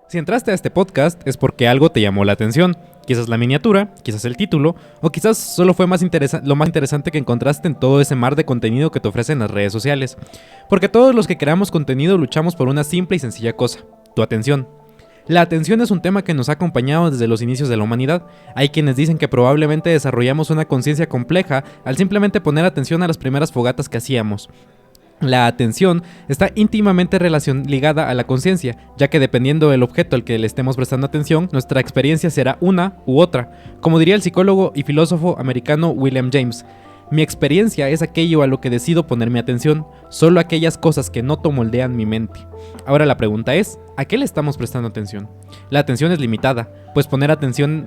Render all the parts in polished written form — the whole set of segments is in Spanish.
Si entraste a este podcast es porque algo te llamó la atención. Quizás la miniatura, quizás el título, o quizás solo fue lo más interesante que encontraste en todo ese mar de contenido que te ofrecen las redes sociales. Porque todos los que creamos contenido luchamos por una simple y sencilla cosa: tu atención. La atención es un tema que nos ha acompañado desde los inicios de la humanidad. Hay quienes dicen que probablemente desarrollamos una conciencia compleja al simplemente poner atención a las primeras fogatas que hacíamos. La atención está íntimamente ligada a la conciencia, ya que dependiendo del objeto al que le estemos prestando atención, nuestra experiencia será una u otra. Como diría el psicólogo y filósofo americano William James, mi experiencia es aquello a lo que decido poner mi atención, solo aquellas cosas que noto moldean mi mente. Ahora la pregunta es, ¿a qué le estamos prestando atención? La atención es limitada, pues poner atención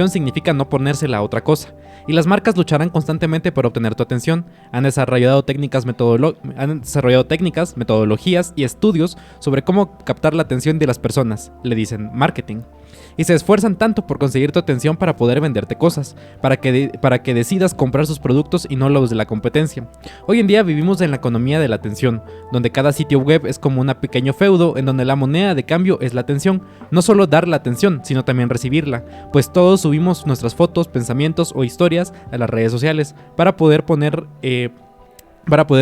significa no ponérsela a otra cosa, y las marcas lucharán constantemente por obtener tu atención. Han desarrollado técnicas, metodologías y estudios sobre cómo captar la atención de las personas, le dicen marketing. Y se esfuerzan tanto por conseguir tu atención para poder venderte cosas, para que decidas comprar sus productos y no los de la competencia. Hoy en día vivimos en la economía de la atención, donde cada sitio web es como un pequeño feudo en donde la moneda de cambio es la atención. No solo dar la atención, sino también recibirla, pues todos subimos nuestras fotos, pensamientos o historias a las redes sociales para poder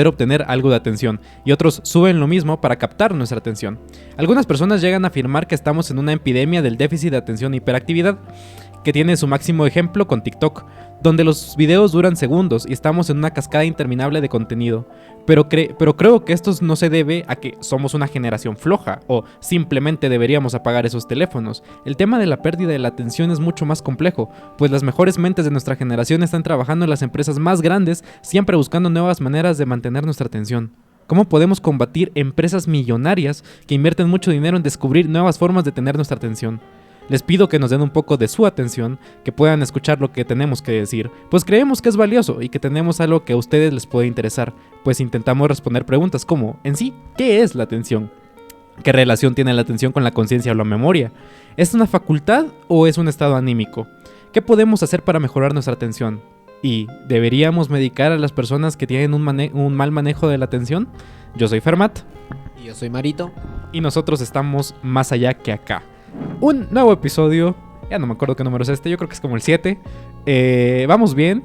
obtener algo de atención, y otros suben lo mismo para captar nuestra atención. Algunas personas llegan a afirmar que estamos en una epidemia del déficit de atención e hiperactividad, que tiene su máximo ejemplo con TikTok, donde los videos duran segundos y estamos en una cascada interminable de contenido. Pero creo que esto no se debe a que somos una generación floja o simplemente deberíamos apagar esos teléfonos. El tema de la pérdida de la atención es mucho más complejo, pues las mejores mentes de nuestra generación están trabajando en las empresas más grandes, siempre buscando nuevas maneras de mantener nuestra atención. ¿Cómo podemos combatir empresas millonarias que invierten mucho dinero en descubrir nuevas formas de tener nuestra atención? Les pido que nos den un poco de su atención, que puedan escuchar lo que tenemos que decir, pues creemos que es valioso y que tenemos algo que a ustedes les puede interesar, pues intentamos responder preguntas como, en sí, ¿qué es la atención? ¿Qué relación tiene la atención con la conciencia o la memoria? ¿Es una facultad o es un estado anímico? ¿Qué podemos hacer para mejorar nuestra atención? ¿Y deberíamos medicar a las personas que tienen un mal manejo de la atención? Yo soy Fermat. Y yo soy Marito. Y nosotros estamos más allá que acá. Un nuevo episodio, ya no me acuerdo qué número es este, yo creo que es como el 7. Vamos bien.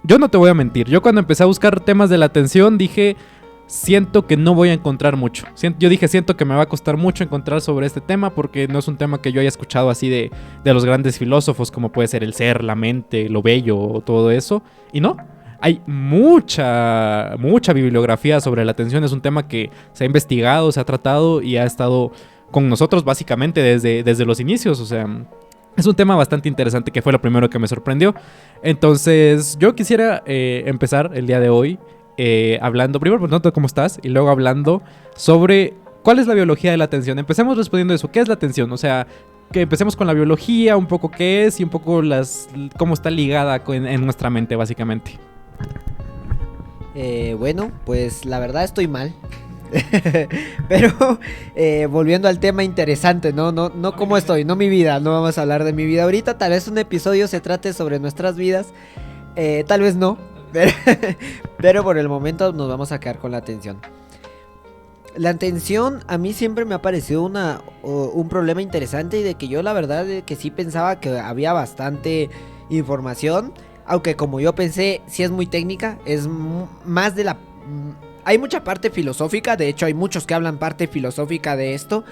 Yo no te voy a mentir, yo cuando empecé a buscar temas de la atención dije, siento que no voy a encontrar mucho. Siento que me va a costar mucho encontrar sobre este tema, porque no es un tema que yo haya escuchado así de los grandes filósofos, como puede ser el ser, la mente, lo bello, todo eso. Y no, hay mucha bibliografía sobre la atención. Es un tema que se ha investigado, se ha tratado y ha estado con nosotros básicamente desde los inicios. O sea, es un tema bastante interesante que fue lo primero que me sorprendió. Entonces yo quisiera empezar el día de hoy hablando, primero preguntando cómo estás y luego hablando sobre cuál es la biología de la atención. Empecemos respondiendo eso, ¿qué es la atención? O sea, que empecemos con la biología, un poco qué es y un poco cómo está ligada en nuestra mente básicamente. Bueno, pues la verdad estoy mal. Pero volviendo al tema interesante, no cómo estoy, no mi vida. No vamos a hablar de mi vida ahorita. Tal vez un episodio se trate sobre nuestras vidas, tal vez no. Pero por el momento nos vamos a quedar con la atención. La atención a mí siempre me ha parecido un problema interesante, y de que yo la verdad que sí pensaba que había bastante información. Aunque como yo pensé, sí es muy técnica, es más de la... Hay mucha parte filosófica, de hecho hay muchos que hablan parte filosófica de esto,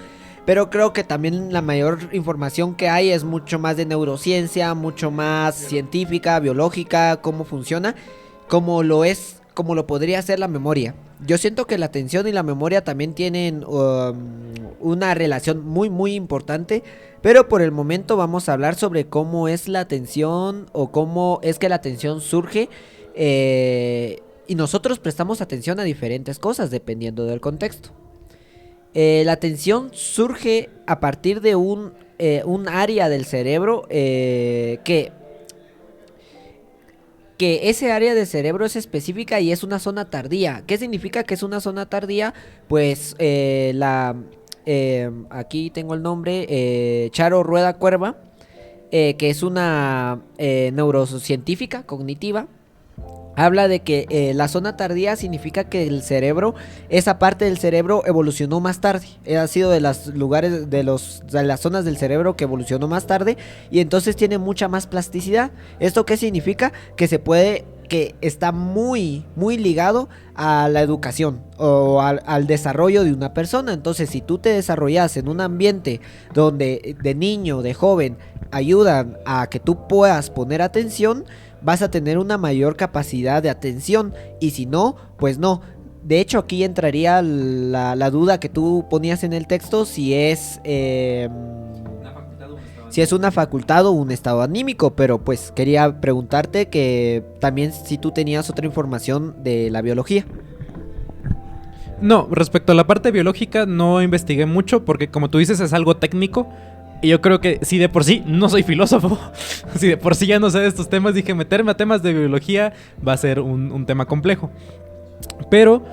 pero creo que también la mayor información que hay es mucho más de neurociencia, mucho más científica, biológica, cómo funciona, como lo podría ser la memoria. Yo siento que la atención y la memoria también tienen una relación muy muy importante, pero por el momento vamos a hablar sobre cómo es la atención o cómo es que la atención surge. Y nosotros prestamos atención a diferentes cosas dependiendo del contexto. La atención surge a partir de un área del cerebro que ese área del cerebro es específica y es una zona tardía. ¿Qué significa que es una zona tardía? Pues aquí tengo el nombre, Charo Rueda Cuerva, que es una neurocientífica cognitiva. habla de que la zona tardía significa que el cerebro, esa parte del cerebro evolucionó más tarde. Ha sido de los lugares, de las zonas del cerebro que evolucionó más tarde y entonces tiene mucha más plasticidad. ¿Esto qué significa? Que está muy, muy ligado a la educación o al desarrollo de una persona. Entonces, si tú te desarrollas en un ambiente donde de niño, de joven, ayudan a que tú puedas poner atención, vas a tener una mayor capacidad de atención, y si no, pues no. De hecho, aquí entraría la duda que tú ponías en el texto, si es una facultad o un estado anímico, pero pues quería preguntarte que también si tú tenías otra información de la biología. No, respecto a la parte biológica no investigué mucho porque como tú dices es algo técnico. Y yo creo que si de por sí no soy filósofo, si de por sí ya no sé de estos temas, dije meterme a temas de biología va a ser un tema complejo. Pero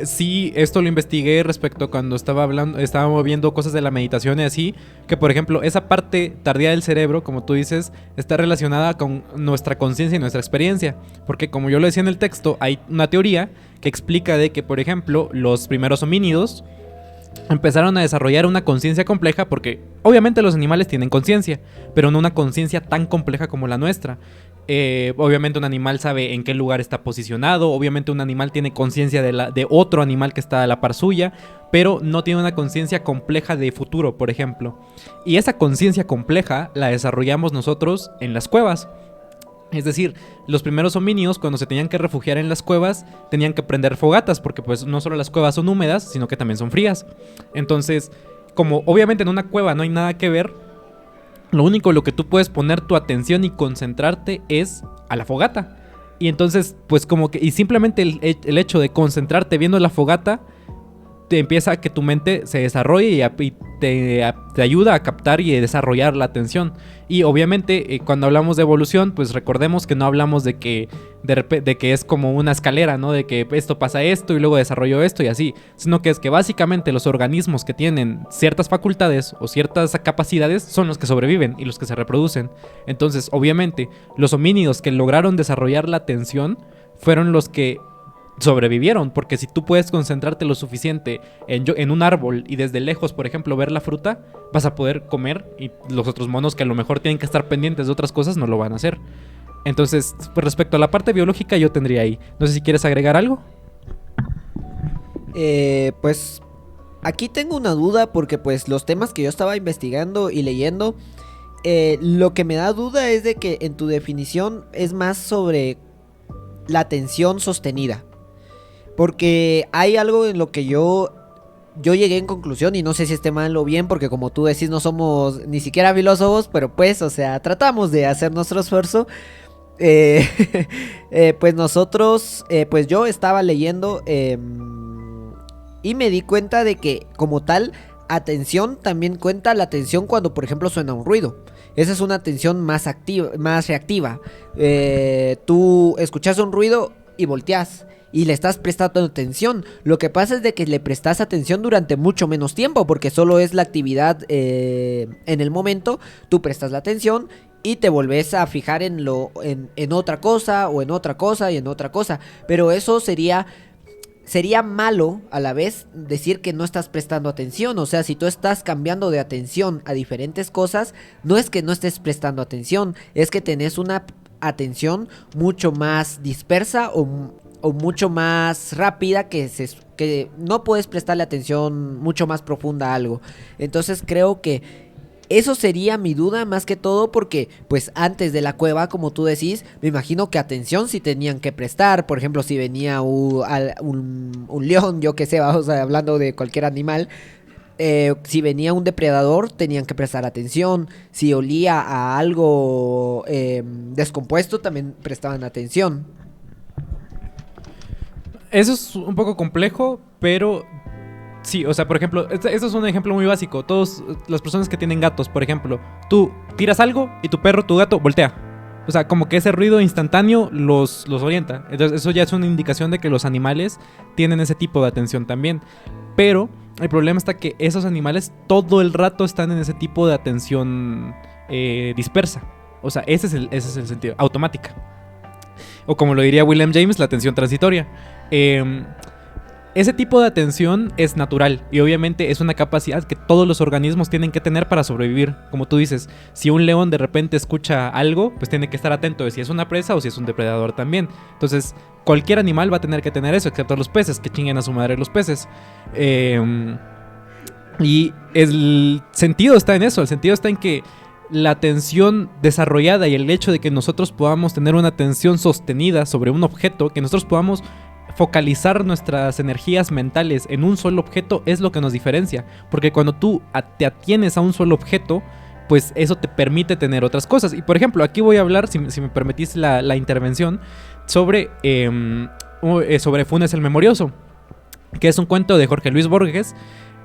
sí, esto lo investigué respecto a cuando estábamos viendo cosas de la meditación y así, que por ejemplo esa parte tardía del cerebro, como tú dices, está relacionada con nuestra conciencia y nuestra experiencia. Porque como yo lo decía en el texto, hay una teoría que explica de que, por ejemplo, los primeros homínidos empezaron a desarrollar una conciencia compleja porque obviamente los animales tienen conciencia, pero no una conciencia tan compleja como la nuestra. Obviamente un animal sabe en qué lugar está posicionado, obviamente un animal tiene conciencia de otro animal que está a la par suya, pero no tiene una conciencia compleja de futuro, por ejemplo. Y esa conciencia compleja la desarrollamos nosotros en las cuevas. Es decir, los primeros homínidos cuando se tenían que refugiar en las cuevas tenían que prender fogatas porque pues no solo las cuevas son húmedas, sino que también son frías. Entonces, como obviamente en una cueva no hay nada que ver, lo único lo que tú puedes poner tu atención y concentrarte es a la fogata. Y entonces, pues como que, y simplemente el hecho de concentrarte viendo la fogata te empieza a que tu mente se desarrolle y te ayuda a captar y a desarrollar la atención. Y obviamente cuando hablamos de evolución, pues recordemos que no hablamos de que es como una escalera, ¿no? De que esto pasa esto y luego desarrollo esto y así, sino que es que básicamente los organismos que tienen ciertas facultades o ciertas capacidades son los que sobreviven y los que se reproducen. Entonces, obviamente, los homínidos que lograron desarrollar la atención fueron los que sobrevivieron, porque si tú puedes concentrarte lo suficiente en un árbol y desde lejos, por ejemplo, ver la fruta, vas a poder comer, y los otros monos que a lo mejor tienen que estar pendientes de otras cosas no lo van a hacer. Entonces, pues respecto a la parte biológica yo tendría ahí. No sé si quieres agregar algo. Pues aquí tengo una duda porque pues los temas que yo estaba investigando y leyendo, lo que me da duda es de que en tu definición es más sobre la atención sostenida. Porque hay algo en lo que yo llegué en conclusión, y no sé si esté mal o bien, porque como tú decís no somos ni siquiera filósofos, pero pues, o sea, tratamos de hacer nuestro esfuerzo. Pues nosotros, pues yo estaba leyendo y me di cuenta de que como tal, atención también cuenta la atención cuando por ejemplo suena un ruido. Esa es una atención más activa, más reactiva. Tú escuchas un ruido y volteas y le estás prestando atención. Lo que pasa es de que le prestas atención durante mucho menos tiempo, porque solo es la actividad en el momento. Tú prestas la atención y te volvés a fijar en otra cosa, o en otra cosa y en otra cosa. Pero eso sería malo a la vez decir que no estás prestando atención. O sea, si tú estás cambiando de atención a diferentes cosas, no es que no estés prestando atención, es que tenés una atención mucho más dispersa o mucho más rápida, que no puedes prestarle atención mucho más profunda a algo. Entonces creo que eso sería mi duda más que todo, porque pues antes de la cueva, como tú decís, me imagino que atención sí tenían que prestar. Por ejemplo, si venía un león, yo que sé, vamos hablando de cualquier animal, si venía un depredador tenían que prestar atención. Si olía a algo descompuesto también prestaban atención. Eso es un poco complejo, pero sí, o sea, por ejemplo, esto es un ejemplo muy básico. Todas las personas que tienen gatos, por ejemplo, tú tiras algo y tu perro, tu gato, voltea. O sea, como que ese ruido instantáneo los orienta. Entonces eso ya es una indicación de que los animales tienen ese tipo de atención también. Pero el problema está que esos animales todo el rato están en ese tipo de atención dispersa. O sea, ese es el sentido, automática. o como lo diría William James, la atención transitoria. Ese tipo de atención es natural y obviamente es una capacidad que todos los organismos tienen que tener para sobrevivir. Como tú dices, si un león de repente escucha algo, pues tiene que estar atento de si es una presa o si es un depredador también. Entonces, cualquier animal va a tener que tener eso, excepto los peces, que chinguen a su madre los peces. Y el sentido está en eso, el sentido está en que la atención desarrollada y el hecho de que nosotros podamos tener una atención sostenida sobre un objeto, que nosotros podamos focalizar nuestras energías mentales en un solo objeto es lo que nos diferencia. Porque cuando tú te atienes a un solo objeto, pues eso te permite tener otras cosas. Y por ejemplo, aquí voy a hablar, si me permitís la intervención, sobre Funes el Memorioso, que es un cuento de Jorge Luis Borges,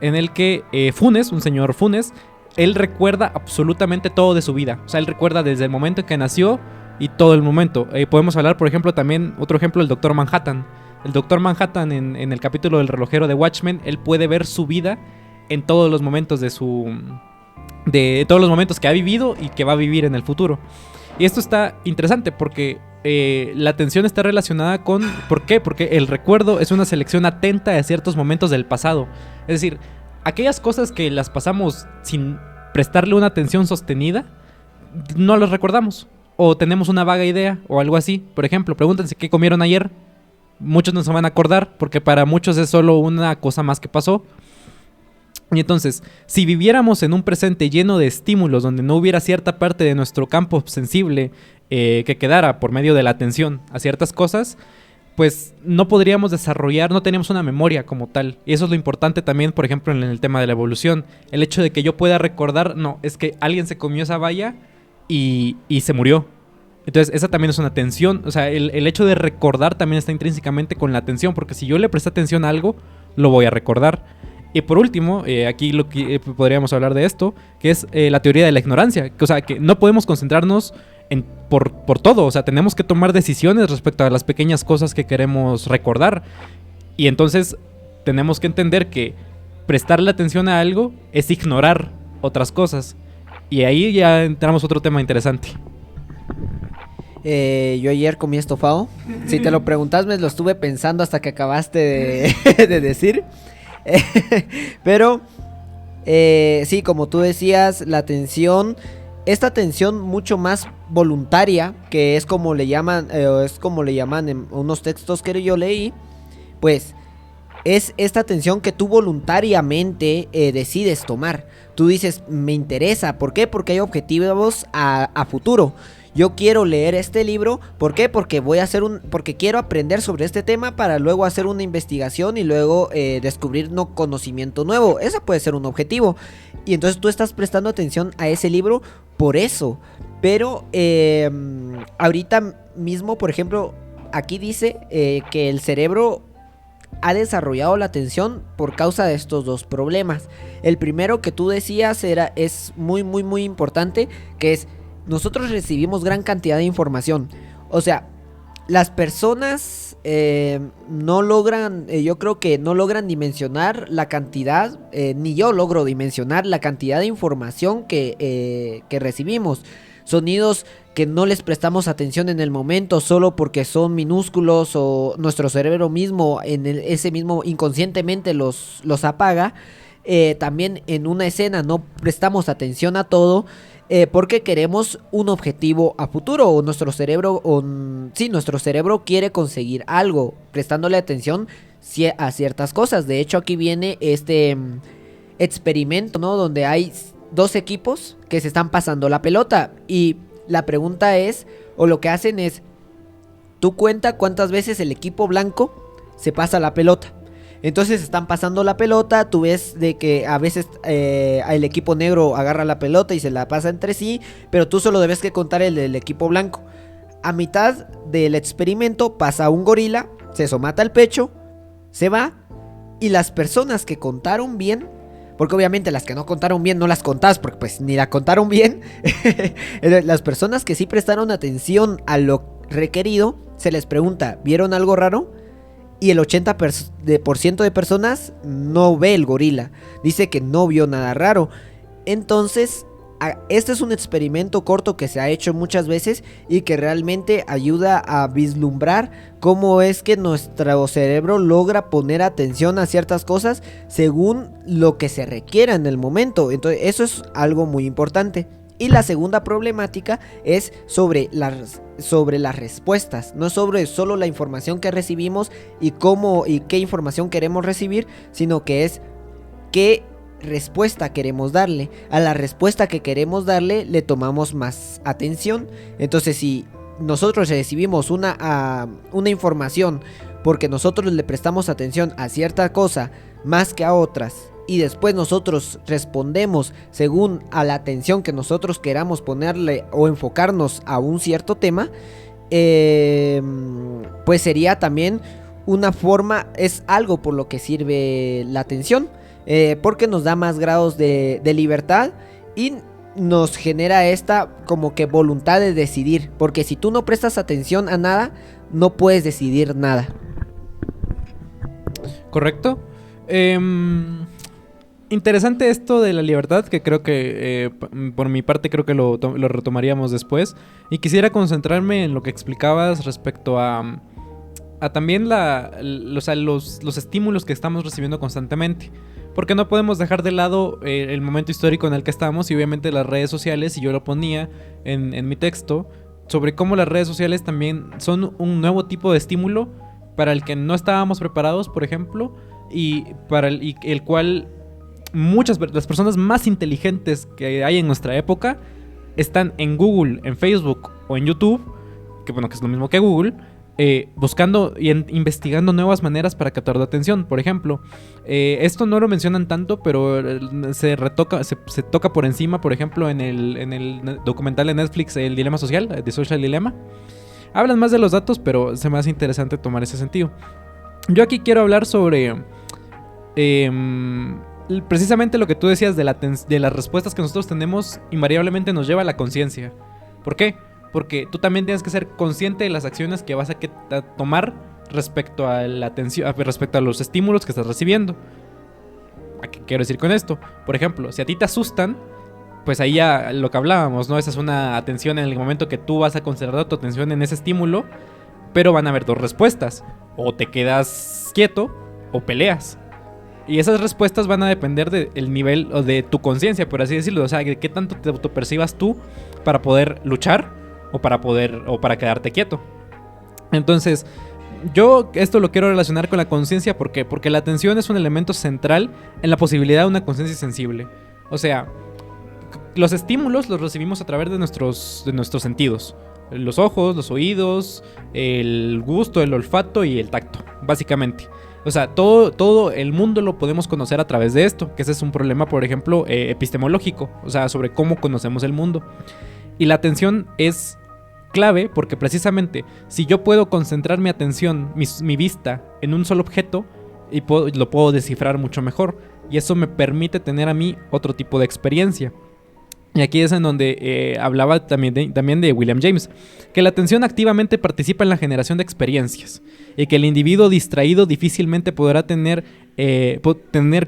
en el que Funes, un señor Funes, él recuerda absolutamente todo de su vida. O sea, él recuerda desde el momento en que nació y todo el momento. Podemos hablar, por ejemplo, también, otro ejemplo, el Doctor Manhattan. El Doctor Manhattan en el capítulo del relojero de Watchmen, él puede ver su vida en todos los momentos de todos los momentos que ha vivido y que va a vivir en el futuro. Y esto está interesante porque la atención está relacionada con... ¿Por qué? Porque el recuerdo es una selección atenta de ciertos momentos del pasado. Es decir, aquellas cosas que las pasamos sin prestarle una atención sostenida, no las recordamos. O tenemos una vaga idea o algo así. Por ejemplo, pregúntense qué comieron ayer. Muchos no se van a acordar porque para muchos es solo una cosa más que pasó. Y entonces, si viviéramos en un presente lleno de estímulos donde no hubiera cierta parte de nuestro campo sensible que quedara por medio de la atención a ciertas cosas, pues no podríamos desarrollar, no tenemos una memoria como tal. Y eso es lo importante también, por ejemplo, en el tema de la evolución. El hecho de que yo pueda recordar, no, es que alguien se comió esa valla y se murió. Entonces esa también es una atención. O sea, el hecho de recordar también está intrínsecamente con la atención, porque si yo le presté atención a algo, lo voy a recordar. Y por último, aquí lo que podríamos hablar de esto, que es la teoría de la ignorancia. O sea, que no podemos concentrarnos por todo. O sea, tenemos que tomar decisiones respecto a las pequeñas cosas que queremos recordar. Y entonces tenemos que entender que prestarle atención a algo es ignorar otras cosas. Y ahí ya entramos a otro tema interesante. Yo ayer comí estofado. Si te lo preguntas, me lo estuve pensando hasta que acabaste de decir. Pero sí, como tú decías, la atención, esta atención mucho más voluntaria, que es como le llaman en unos textos que yo leí, pues es esta atención que tú voluntariamente decides tomar. Tú dices, me interesa. ¿Por qué? Porque hay objetivos a futuro. Yo quiero leer este libro, ¿por qué? Porque porque quiero aprender sobre este tema para luego hacer una investigación y luego descubrir conocimiento nuevo. Ese puede ser un objetivo. Y entonces tú estás prestando atención a ese libro por eso. Pero ahorita mismo, por ejemplo, aquí dice que el cerebro ha desarrollado la atención por causa de estos dos problemas. El primero que tú decías es muy, muy, muy importante, que es: nosotros recibimos gran cantidad de información. O sea, las personas no logran, yo creo que no logran dimensionar la cantidad, ni yo logro dimensionar la cantidad de información que recibimos. Sonidos que no les prestamos atención en el momento solo porque son minúsculos, o nuestro cerebro mismo ese mismo inconscientemente los apaga. También en una escena no prestamos atención a todo. Porque queremos un objetivo a futuro, o nuestro cerebro quiere conseguir algo, prestándole atención a ciertas cosas. De hecho, aquí viene este experimento, ¿no? Donde hay dos equipos que se están pasando la pelota, y la pregunta es, o lo que hacen es, tú cuenta cuántas veces el equipo blanco se pasa la pelota. Entonces están pasando la pelota, tú ves de que a veces el equipo negro agarra la pelota y se la pasa entre sí, pero tú solo debes que contar el del equipo blanco. A mitad del experimento pasa un gorila, se somata el pecho, se va, y las personas que contaron bien, porque obviamente las que no contaron bien no las contás porque pues ni la contaron bien, las personas que sí prestaron atención a lo requerido, se les pregunta, ¿vieron algo raro? Y el 80% de personas no ve el gorila. Dice que no vio nada raro. Entonces, este es un experimento corto que se ha hecho muchas veces y que realmente ayuda a vislumbrar cómo es que nuestro cerebro logra poner atención a ciertas cosas según lo que se requiera en el momento. Entonces eso es algo muy importante. Y la segunda problemática es sobre las respuestas, no sobre solo la información que recibimos y cómo y qué información queremos recibir, sino que es qué respuesta queremos darle. A la respuesta que queremos darle le tomamos más atención. Entonces, si nosotros recibimos una información porque nosotros le prestamos atención a cierta cosa más que a otras, y después nosotros respondemos según a la atención que nosotros queramos ponerle o enfocarnos a un cierto tema, pues sería también una forma, es algo por lo que sirve la atención, porque nos da más grados de libertad y nos genera esta como que voluntad de decidir, porque si tú no prestas atención a nada, no puedes decidir nada. ¿Correcto? Interesante esto de la libertad, que creo que por mi parte creo que lo retomaríamos después. Y quisiera concentrarme en lo que explicabas respecto a también los estímulos que estamos recibiendo constantemente. Porque no podemos dejar de lado el momento histórico en el que estamos y obviamente las redes sociales, y yo lo ponía en mi texto, sobre cómo las redes sociales también son un nuevo tipo de estímulo para el que no estábamos preparados, por ejemplo, y para el cual las personas más inteligentes que hay en nuestra época están en Google, en Facebook o en YouTube, que bueno, que es lo mismo que Google, buscando y investigando nuevas maneras para captar la atención. Por ejemplo, esto no lo mencionan tanto, pero se toca por encima, por ejemplo, en el documental de Netflix, El Dilema Social, The Social Dilemma. Hablan más de los datos, pero se me hace interesante tomar ese sentido. Yo aquí quiero hablar sobre precisamente lo que tú decías de las respuestas que nosotros tenemos invariablemente nos lleva a la conciencia. ¿Por qué? Porque tú también tienes que ser consciente de las acciones que vas a tomar respecto a la atención, respecto a los estímulos que estás recibiendo. ¿A qué quiero decir con esto? Por ejemplo, si a ti te asustan, pues ahí ya lo que hablábamos, ¿no? Esa es una atención en el momento que tú vas a concentrar tu atención en ese estímulo, pero van a haber dos respuestas. O te quedas quieto o peleas. Y esas respuestas van a depender del nivel o de tu conciencia, por así decirlo. O sea, de qué tanto te autopercibas tú para poder luchar o para quedarte quieto. Entonces, yo esto lo quiero relacionar con la conciencia. ¿Por qué? Porque la atención es un elemento central en la posibilidad de una conciencia sensible. O sea, los estímulos los recibimos a través de nuestros sentidos. Los ojos, los oídos, el gusto, el olfato y el tacto, básicamente. O sea, todo el mundo lo podemos conocer a través de esto, que ese es un problema, por ejemplo, epistemológico, o sea, sobre cómo conocemos el mundo. Y la atención es clave porque precisamente si yo puedo concentrar mi atención, mi vista en un solo objeto, lo puedo descifrar mucho mejor. Y eso me permite tener a mí otro tipo de experiencia. Y aquí es en donde hablaba también de William James, que la atención activamente participa en la generación de experiencias y que el individuo distraído difícilmente podrá tener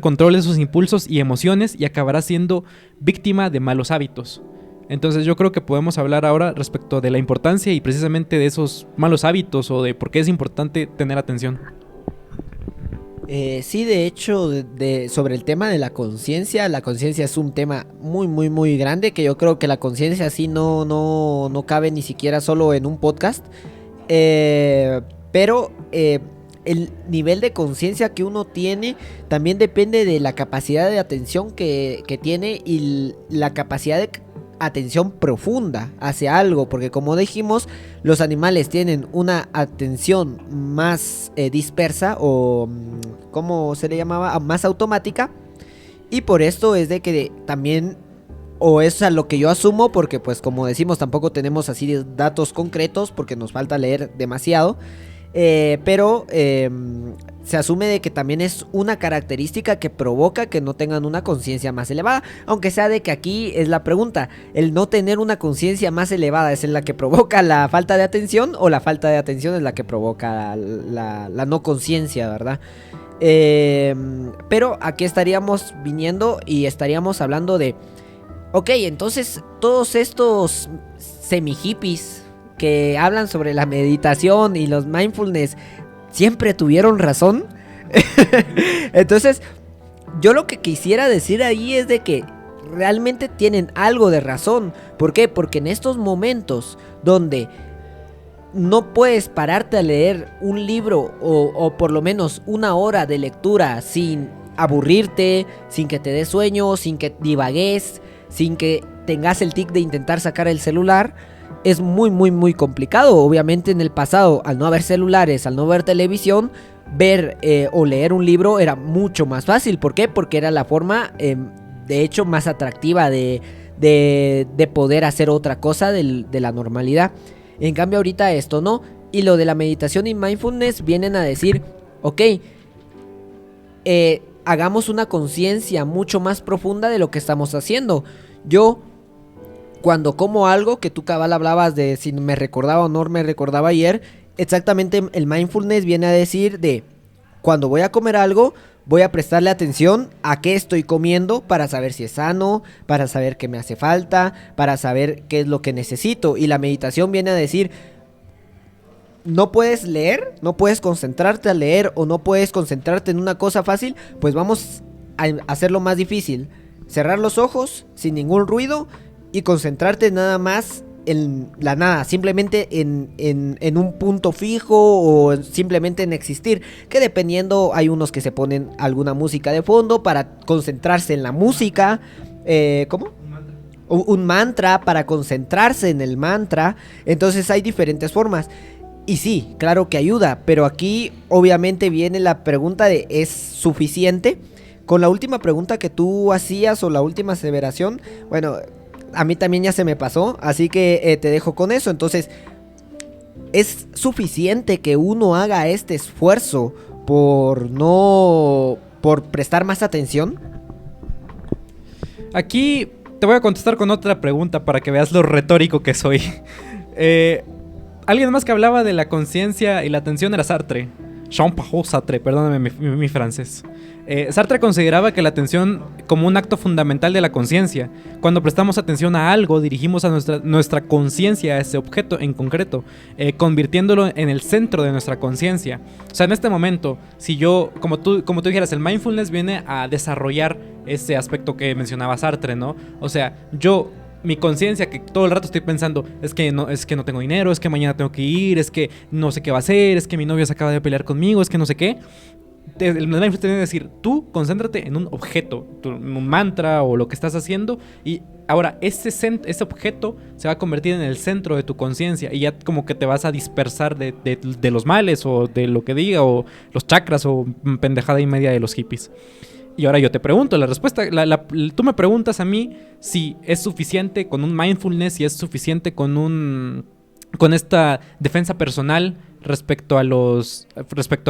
control de sus impulsos y emociones y acabará siendo víctima de malos hábitos. Entonces yo creo que podemos hablar ahora respecto de la importancia y precisamente de esos malos hábitos o de por qué es importante tener atención. Sí, de hecho, sobre el tema de la conciencia es un tema muy, muy, muy grande, que yo creo que la conciencia sí no cabe ni siquiera solo en un podcast, pero el nivel de conciencia que uno tiene también depende de la capacidad de atención que tiene y la capacidad de atención profunda hacia algo, porque como dijimos, los animales tienen una atención más dispersa o ¿cómo se le llamaba? Más automática, y por esto es de que también, o es a lo que yo asumo, porque pues como decimos tampoco tenemos así datos concretos porque nos falta leer demasiado, pero se asume de que también es una característica que provoca que no tengan una conciencia más elevada, aunque sea de que aquí es la pregunta, el no tener una conciencia más elevada es la que provoca la falta de atención, o la falta de atención es la que provoca la no conciencia, ¿verdad? Pero aquí estaríamos viniendo y estaríamos hablando de, Ok, entonces todos estos semi-hippies que hablan sobre la meditación y los mindfulness siempre tuvieron razón. Entonces, yo lo que quisiera decir ahí es de que realmente tienen algo de razón. ¿Por qué? Porque en estos momentos donde no puedes pararte a leer un libro o por lo menos una hora de lectura sin aburrirte, sin que te dé sueño, sin que divagues, sin que tengas el tic de intentar sacar el celular, es muy muy muy complicado. Obviamente en el pasado, al no haber celulares, al no ver televisión, ver o leer un libro era mucho más fácil. ¿Por qué? Porque era la forma de hecho más atractiva de poder hacer otra cosa de la normalidad. En cambio ahorita esto no. Y lo de la meditación y mindfulness vienen a decir, ok, hagamos una conciencia mucho más profunda de lo que estamos haciendo. Yo, cuando como algo, que tú cabal hablabas de si me recordaba o no me recordaba ayer, exactamente el mindfulness viene a decir de cuando voy a comer algo, voy a prestarle atención a qué estoy comiendo para saber si es sano, para saber qué me hace falta, para saber qué es lo que necesito. Y la meditación viene a decir, no puedes leer, no puedes concentrarte a leer o no puedes concentrarte en una cosa fácil, pues vamos a hacerlo más difícil. Cerrar los ojos sin ningún ruido y concentrarte nada más en la nada, simplemente en un punto fijo o simplemente en existir, que dependiendo hay unos que se ponen alguna música de fondo para concentrarse en la música, ¿cómo? Un mantra para concentrarse en el mantra. Entonces hay diferentes formas. Y sí, claro que ayuda, pero aquí obviamente viene la pregunta de ¿es suficiente? Con la última pregunta que tú hacías o la última aseveración, bueno, a mí también ya se me pasó, así que te dejo con eso. Entonces, ¿es suficiente que uno haga este esfuerzo por prestar más atención? Aquí te voy a contestar con otra pregunta para que veas lo retórico que soy. Alguien más que hablaba de la conciencia y la atención era Sartre. Jean-Paul Sartre, perdóname mi francés. Sartre consideraba que la atención como un acto fundamental de la conciencia. Cuando prestamos atención a algo, dirigimos a nuestra conciencia a ese objeto en concreto, convirtiéndolo en el centro de nuestra conciencia. O sea, en este momento, si yo, como tú dijeras, el mindfulness viene a desarrollar ese aspecto que mencionaba Sartre, ¿no? O sea, mi conciencia, que todo el rato estoy pensando, es que no tengo dinero, es que mañana tengo que ir, es que no sé qué va a hacer, es que mi novio se acaba de pelear conmigo, es que no sé qué. El mindfulness tiene que decir, tú concéntrate en un objeto, un mantra o lo que estás haciendo, y ahora ese objeto se va a convertir en el centro de tu conciencia y ya como que te vas a dispersar de los males o de lo que diga o los chakras o pendejada y media de los hippies. Y ahora yo te pregunto, la respuesta, tú me preguntas a mí si es suficiente con un mindfulness, si es suficiente con esta defensa personal respecto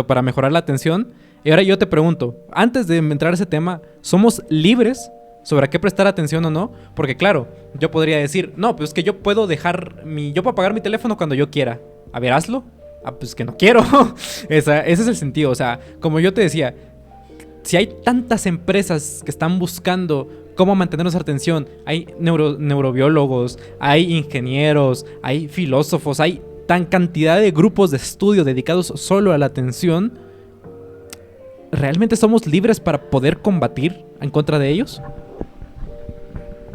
para mejorar la atención. Y ahora yo te pregunto, antes de entrar a ese tema, ¿somos libres sobre a qué prestar atención o no? Porque claro, yo podría decir, no, pues es que yo puedo apagar mi teléfono cuando yo quiera. A ver, hazlo. Ah, pues que no quiero. Ese es el sentido. O sea, como yo te decía, si hay tantas empresas que están buscando cómo mantener nuestra atención, hay neurobiólogos, hay ingenieros, hay filósofos, hay tan cantidad de grupos de estudio dedicados solo a la atención, ¿realmente somos libres para poder combatir en contra de ellos?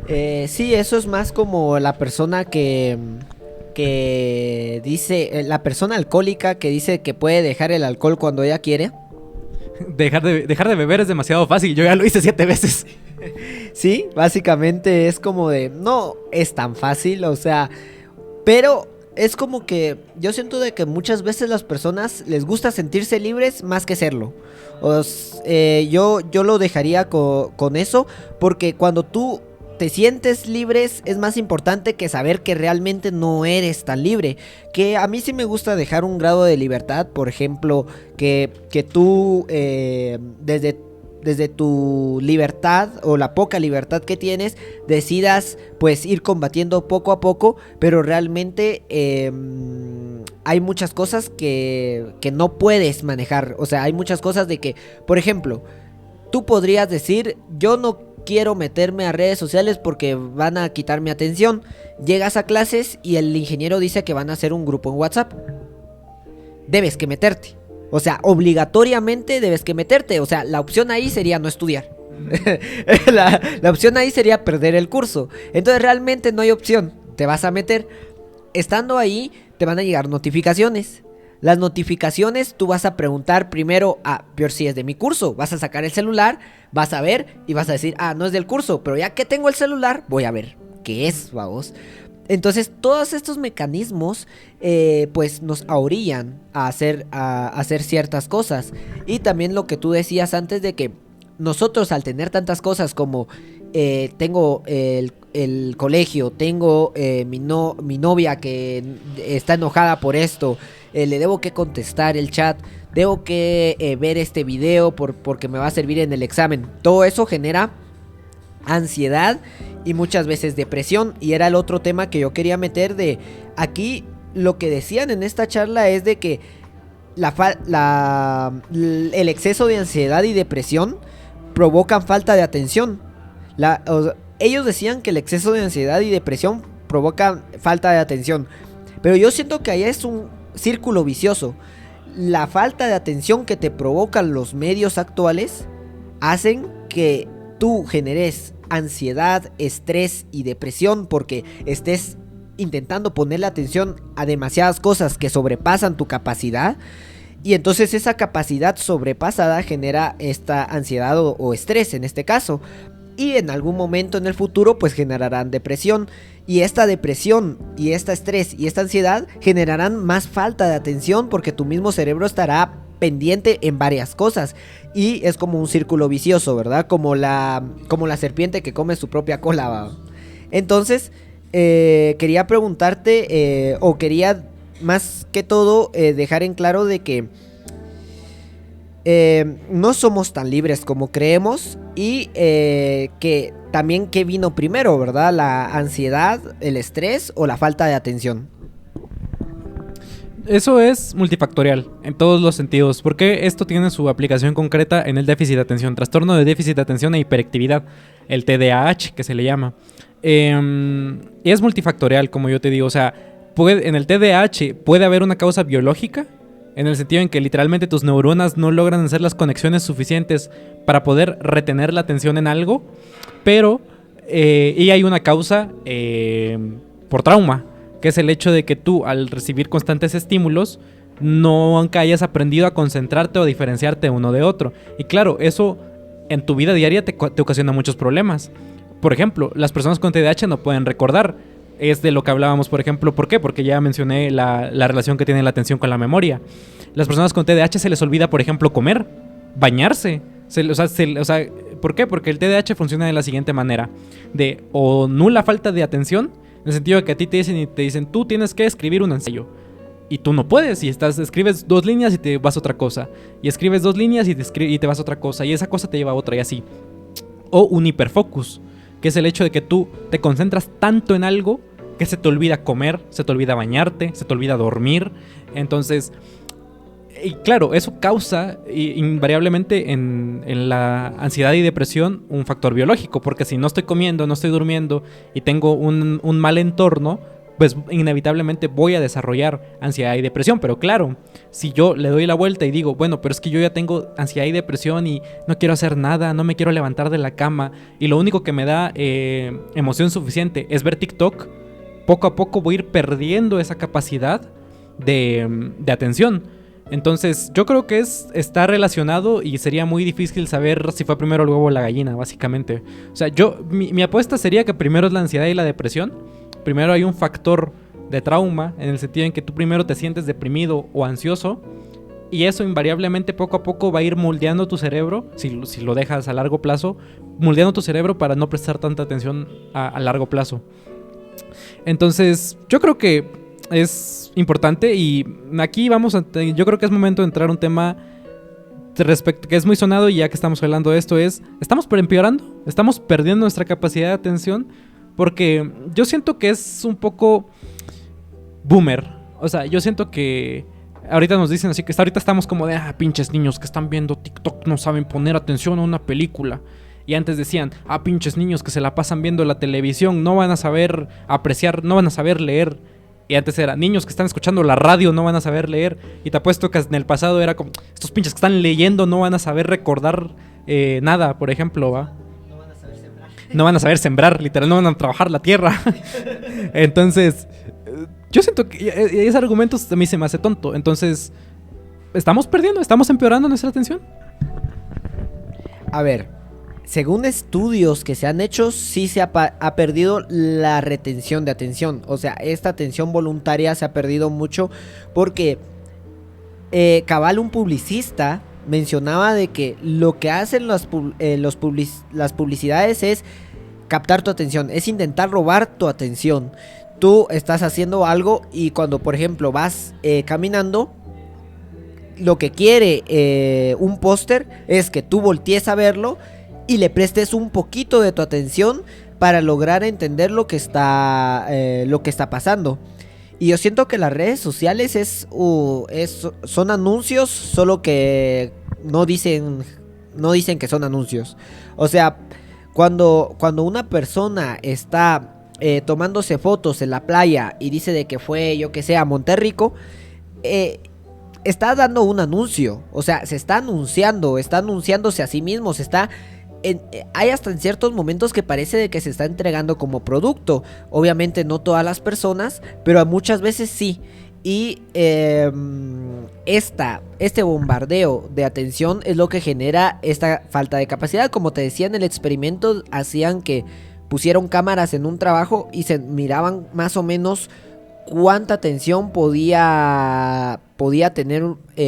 Sí, eso es más como la persona que dice, la persona alcohólica que dice que puede dejar el alcohol cuando ella quiere. Dejar de beber es demasiado fácil, yo ya lo hice 7 veces. Sí, básicamente es como de, no es tan fácil, o sea, pero es como que yo siento de que muchas veces las personas les gusta sentirse libres más que serlo. Yo lo dejaría con eso, porque cuando tú te sientes libres es más importante que saber que realmente no eres tan libre. Que a mí sí me gusta dejar un grado de libertad, por ejemplo, que tú desde tu libertad o la poca libertad que tienes decidas pues ir combatiendo poco a poco, pero realmente hay muchas cosas que no puedes manejar. O sea, hay muchas cosas de que, por ejemplo, tú podrías decir, yo no quiero meterme a redes sociales porque van a quitar mi atención. Llegas a clases y el ingeniero dice que van a hacer un grupo en WhatsApp. Debes que meterte. O sea, obligatoriamente debes que meterte. O sea, la opción ahí sería no estudiar. La opción ahí sería perder el curso. Entonces realmente no hay opción. Te vas a meter. Estando ahí te van a llegar notificaciones. Las notificaciones tú vas a preguntar primero peor si es de mi curso. Vas a sacar el celular, vas a ver y vas a decir, no es del curso. Pero ya que tengo el celular, voy a ver qué es, vamos. Entonces todos estos mecanismos pues nos ahorillan a hacer ciertas cosas. Y también lo que tú decías antes de que nosotros al tener tantas cosas como tengo el colegio, tengo mi novia que está enojada por esto, le debo que contestar el chat, debo que ver este video porque me va a servir en el examen. Todo eso genera ansiedad y muchas veces depresión. Y era el otro tema que yo quería meter de aquí. Lo que decían en esta charla es de que el exceso de ansiedad y depresión provocan falta de atención. Ellos decían que el exceso de ansiedad y depresión provocan falta de atención, pero yo siento que allá es un círculo vicioso. La falta de atención que te provocan los medios actuales hacen que tú generes ansiedad, estrés y depresión porque estés intentando ponerle atención a demasiadas cosas que sobrepasan tu capacidad. Y entonces esa capacidad sobrepasada genera esta ansiedad o estrés en este caso. Y en algún momento en el futuro pues generarán depresión. Y esta depresión y este estrés y esta ansiedad generarán más falta de atención porque tu mismo cerebro estará pendiente en varias cosas. Y es como un círculo vicioso, ¿verdad? Como la serpiente que come su propia cola, ¿va? Entonces quería preguntarte o quería más que todo dejar en claro de que no somos tan libres como creemos. Y que también qué vino primero, ¿verdad? La ansiedad, el estrés o la falta de atención. Eso es multifactorial en todos los sentidos, porque esto tiene su aplicación concreta en el déficit de atención, trastorno de déficit de atención e hiperactividad, el TDAH que se le llama. Y es multifactorial, como yo te digo, o sea, en el TDAH puede haber una causa biológica, en el sentido en que literalmente tus neuronas no logran hacer las conexiones suficientes para poder retener la atención en algo, pero y hay una causa por trauma, que es el hecho de que tú al recibir constantes estímulos nunca hayas aprendido a concentrarte o diferenciarte uno de otro. Y claro, eso en tu vida diaria te ocasiona muchos problemas. Por ejemplo, las personas con TDAH no pueden recordar. Es de lo que hablábamos, por ejemplo. ¿Por qué? Porque ya mencioné la relación que tiene la atención con la memoria. Las personas con TDAH se les olvida, por ejemplo, comer, bañarse. ¿Por qué? Porque el TDAH funciona de la siguiente manera. De o nula falta de atención, en el sentido de que a ti te dicen, tú tienes que escribir un ensayo. Y tú no puedes, y escribes 2 líneas y te vas a otra cosa. Y escribes 2 líneas y te vas a otra cosa. Y esa cosa te lleva a otra y así. O un hiperfocus, que es el hecho de que tú te concentras tanto en algo que se te olvida comer, se te olvida bañarte, se te olvida dormir. Entonces, y claro, eso causa invariablemente en la ansiedad y depresión un factor biológico, porque si no estoy comiendo, no estoy durmiendo y tengo un mal entorno, pues inevitablemente voy a desarrollar ansiedad y depresión. Pero claro, si yo le doy la vuelta y digo, bueno, pero es que yo ya tengo ansiedad y depresión y no quiero hacer nada, no me quiero levantar de la cama y lo único que me da emoción suficiente es ver TikTok, poco a poco voy a ir perdiendo esa capacidad de atención. Entonces yo creo que está relacionado y sería muy difícil saber si fue primero el huevo o la gallina, básicamente. O sea, mi apuesta sería que primero es la ansiedad y la depresión. Primero hay un factor de trauma, en el sentido en que tú primero te sientes deprimido o ansioso, y eso invariablemente poco a poco va a ir moldeando tu cerebro, si lo dejas a largo plazo, moldeando tu cerebro para no prestar tanta atención a largo plazo. Entonces yo creo que es importante, y aquí yo creo que es momento de entrar a un tema respecto que es muy sonado, y ya que estamos hablando de esto, estamos empeorando, estamos perdiendo nuestra capacidad de atención, porque yo siento que es un poco boomer. O sea, yo siento que ahorita nos dicen así, que ahorita estamos como de pinches niños que están viendo TikTok, no saben poner atención a una película. Y antes decían, pinches niños que se la pasan viendo la televisión, no van a saber apreciar, no van a saber leer. Y antes era, niños que están escuchando la radio no van a saber leer. Y te apuesto que en el pasado era como, estos pinches que están leyendo no van a saber recordar nada, por ejemplo, ¿va? No van a saber sembrar, literal, no van a trabajar la tierra. Entonces, yo siento que ese argumento a mí se me hace tonto. Entonces, estamos perdiendo, estamos empeorando nuestra atención. A ver, según estudios que se han hecho, sí se ha perdido la retención de atención. O sea, esta atención voluntaria se ha perdido mucho porque cabal, un publicista mencionaba de que lo que hacen las publicidades es captar tu atención, es intentar robar tu atención. Tú estás haciendo algo y cuando, por ejemplo, vas caminando, lo que quiere un póster es que tú voltees a verlo y le prestes un poquito de tu atención para lograr entender lo que está pasando. Y yo siento que las redes sociales son anuncios, solo que no dicen que son anuncios. O sea, cuando una persona está tomándose fotos en la playa y dice de que fue, yo que sé, a Monterrico, está dando un anuncio. O sea, se está anunciándose a sí mismo, hay hasta en ciertos momentos que parece de que se está entregando como producto. Obviamente no todas las personas, pero muchas veces sí. Y este bombardeo de atención es lo que genera esta falta de capacidad. Como te decía, en el experimento hacían que pusieron cámaras en un trabajo y se miraban más o menos cuánta atención podía tener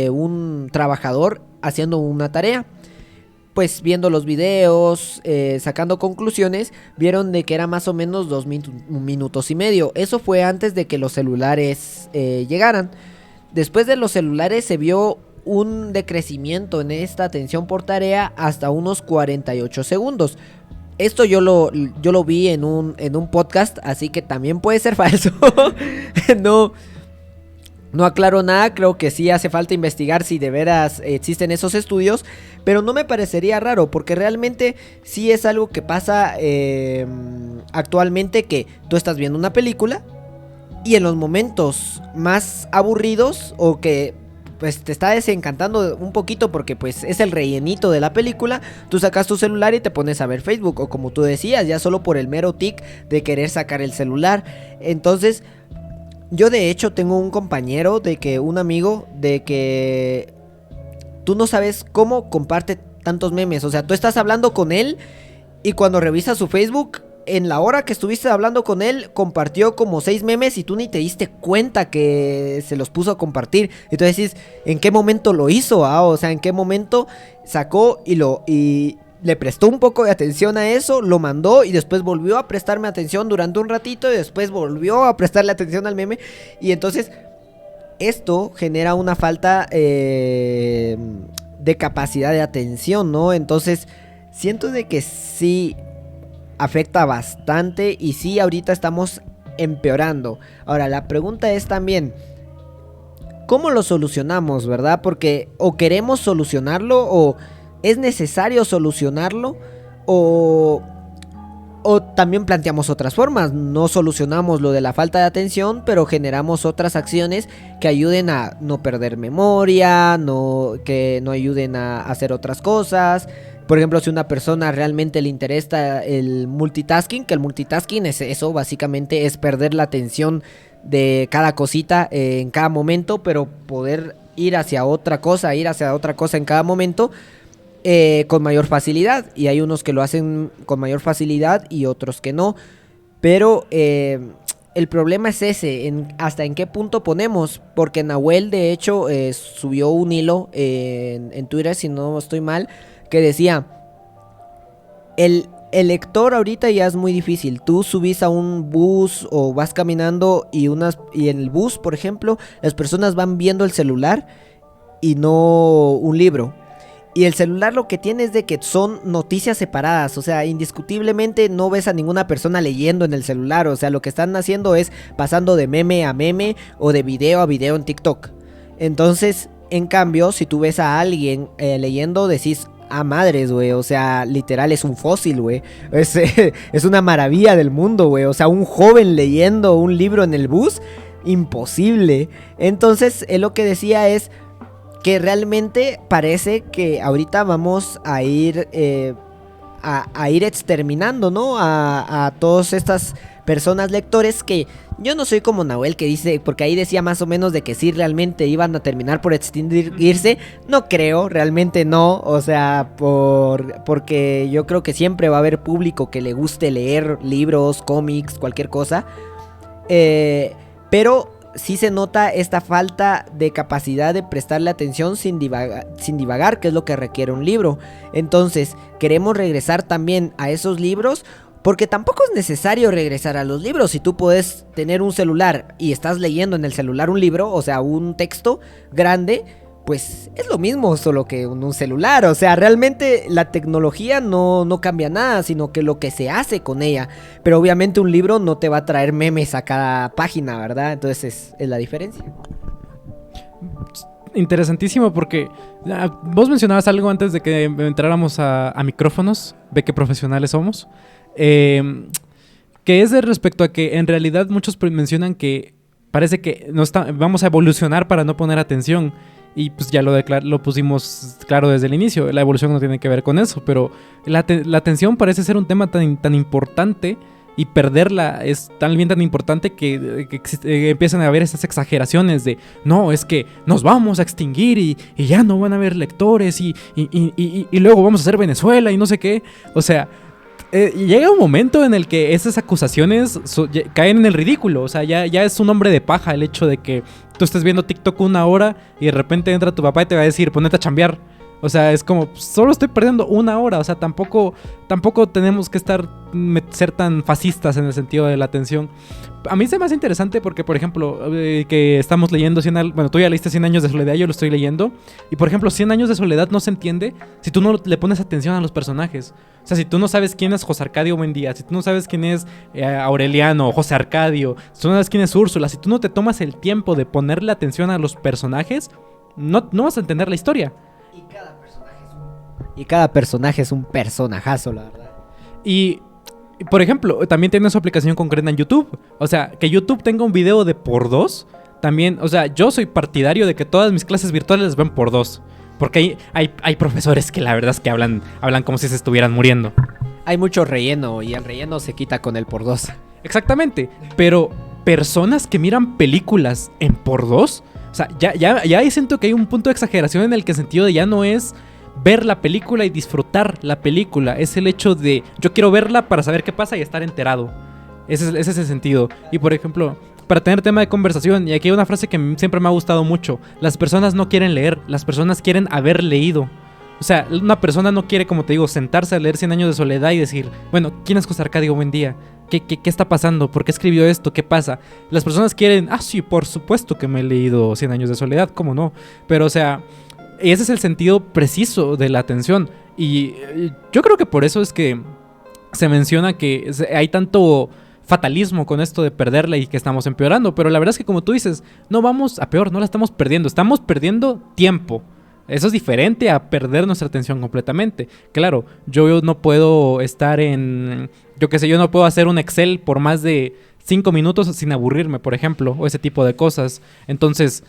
un trabajador haciendo una tarea. Pues viendo los videos, sacando conclusiones, vieron de que era más o menos 2 minutos y medio. Eso fue antes de que los celulares llegaran. Después de los celulares se vio un decrecimiento en esta atención por tarea hasta unos 48 segundos. Esto yo lo vi en un podcast, así que también puede ser falso. No aclaro nada, creo que sí hace falta investigar si de veras existen esos estudios, pero no me parecería raro, porque realmente sí es algo que pasa actualmente, que tú estás viendo una película y en los momentos más aburridos o que pues te está desencantando un poquito porque pues es el rellenito de la película, tú sacas tu celular y te pones a ver Facebook, o como tú decías, ya solo por el mero tic de querer sacar el celular. Entonces, yo de hecho tengo un compañero, un amigo, de que tú no sabes cómo comparte tantos memes. O sea, tú estás hablando con él y cuando revisas su Facebook, en la hora que estuviste hablando con él, compartió como 6 memes y tú ni te diste cuenta que se los puso a compartir. Entonces dices, ¿en qué momento lo hizo? O sea, ¿en qué momento sacó y le prestó un poco de atención a eso, lo mandó y después volvió a prestarme atención durante un ratito y después volvió a prestarle atención al meme? Y entonces esto genera una falta de capacidad de atención, ¿no? Entonces siento de que sí afecta bastante y sí, ahorita estamos empeorando. Ahora, la pregunta es también, ¿cómo lo solucionamos, verdad? Porque o queremos solucionarlo o ¿es necesario solucionarlo? O también planteamos otras formas. No solucionamos lo de la falta de atención, pero generamos otras acciones que ayuden a no perder memoria, que no ayuden a hacer otras cosas. Por ejemplo, si a una persona realmente le interesa el multitasking, que el multitasking es eso, básicamente es perder la atención de cada cosita en cada momento, pero poder ir hacia otra cosa en cada momento. Con mayor facilidad, y hay unos que lo hacen con mayor facilidad y otros que no, pero el problema es ese, hasta en qué punto ponemos, porque Nahuel de hecho subió un hilo en Twitter, si no estoy mal, que decía, el lector ahorita ya es muy difícil. Tú subís a un bus o vas caminando y en el bus, por ejemplo, las personas van viendo el celular y no un libro. Y el celular lo que tiene es de que son noticias separadas. O sea, indiscutiblemente no ves a ninguna persona leyendo en el celular. O sea, lo que están haciendo es pasando de meme a meme o de video a video en TikTok. Entonces, en cambio, si tú ves a alguien leyendo, decís, a madres, güey. O sea, literal es un fósil, güey. Es una maravilla del mundo, güey. O sea, un joven leyendo un libro en el bus, imposible. Entonces, él lo que decía es que realmente parece que ahorita vamos a ir a ir exterminando, ¿no? A todas estas personas lectores que yo no soy como Nahuel que dice, porque ahí decía más o menos de que sí realmente iban a terminar por extinguirse. No creo, realmente no. O sea, porque yo creo que siempre va a haber público que le guste leer libros, cómics, cualquier cosa. Pero sí se nota esta falta de capacidad de prestarle atención sin divagar, que es lo que requiere un libro. Entonces, queremos regresar también a esos libros, porque tampoco es necesario regresar a los libros. Si tú puedes tener un celular y estás leyendo en el celular un libro, o sea, un texto grande, pues es lo mismo, solo que un celular. O sea, realmente la tecnología no cambia nada, sino que lo que se hace con ella. Pero obviamente un libro no te va a traer memes a cada página, ¿verdad? Entonces es la diferencia. Interesantísimo, porque vos mencionabas algo antes de que entráramos a micrófonos. Ve qué profesionales somos. Que es de respecto a que en realidad muchos mencionan que parece que vamos a evolucionar para no poner atención. Y pues ya lo pusimos claro desde el inicio. La evolución no tiene que ver con eso, pero la atención parece ser un tema tan importante, y perderla es tan importante que empiezan a haber esas exageraciones de no, es que nos vamos a extinguir y ya no van a haber lectores y luego vamos a hacer Venezuela y no sé qué. O sea, llega un momento en el que esas acusaciones caen en el ridículo. O sea, ya es un hombre de paja el hecho de que tú estés viendo TikTok 1 hora y de repente entra tu papá y te va a decir, ponete a chambear. O sea, es como, solo estoy perdiendo 1 hora. O sea, tampoco tenemos que ser tan fascistas en el sentido de la atención. A mí se me hace interesante porque, por ejemplo, que estamos leyendo bueno, tú ya leíste 100 años de soledad, yo lo estoy leyendo. Y, por ejemplo, 100 años de soledad no se entiende si tú no le pones atención a los personajes. O sea, si tú no sabes quién es José Arcadio Buendía, si tú no sabes quién es Aureliano, José Arcadio, si tú no sabes quién es Úrsula, si tú no te tomas el tiempo de ponerle atención a los personajes, no vas a entender la historia. Y cada personaje es un personajazo, la verdad. Y, por ejemplo, también tiene su aplicación concreta en YouTube. O sea, que YouTube tenga un video de por 2, también, o sea, yo soy partidario de que todas mis clases virtuales las ven por 2. Porque hay profesores que la verdad es que hablan como si se estuvieran muriendo. Hay mucho relleno y el relleno se quita con el por 2. Exactamente, pero personas que miran películas en por 2, o sea, ya ahí siento que hay un punto de exageración en el que sentido de ya no es ver la película y disfrutar la película, es el hecho de yo quiero verla para saber qué pasa y estar enterado. Ese es el sentido. Y por ejemplo, para tener tema de conversación, y aquí hay una frase que siempre me ha gustado mucho: las personas no quieren leer, las personas quieren haber leído. O sea, una persona no quiere, como te digo, sentarse a leer 100 años de soledad y decir, bueno, ¿quién es José Arcadio Buendía? ¿Qué está pasando? ¿Por qué escribió esto? ¿Qué pasa? Las personas quieren, sí, por supuesto que me he leído 100 años de soledad, ¿cómo no? Pero, o sea, ese es el sentido preciso de la atención. Y yo creo que por eso es que se menciona que hay tanto fatalismo con esto de perderla y que estamos empeorando. Pero la verdad es que, como tú dices, no vamos a peor, no la estamos perdiendo. Estamos perdiendo tiempo. Eso es diferente a perder nuestra atención completamente. Claro, yo no puedo estar yo no puedo hacer un Excel por más de 5 minutos sin aburrirme, por ejemplo, o ese tipo de cosas. Entonces,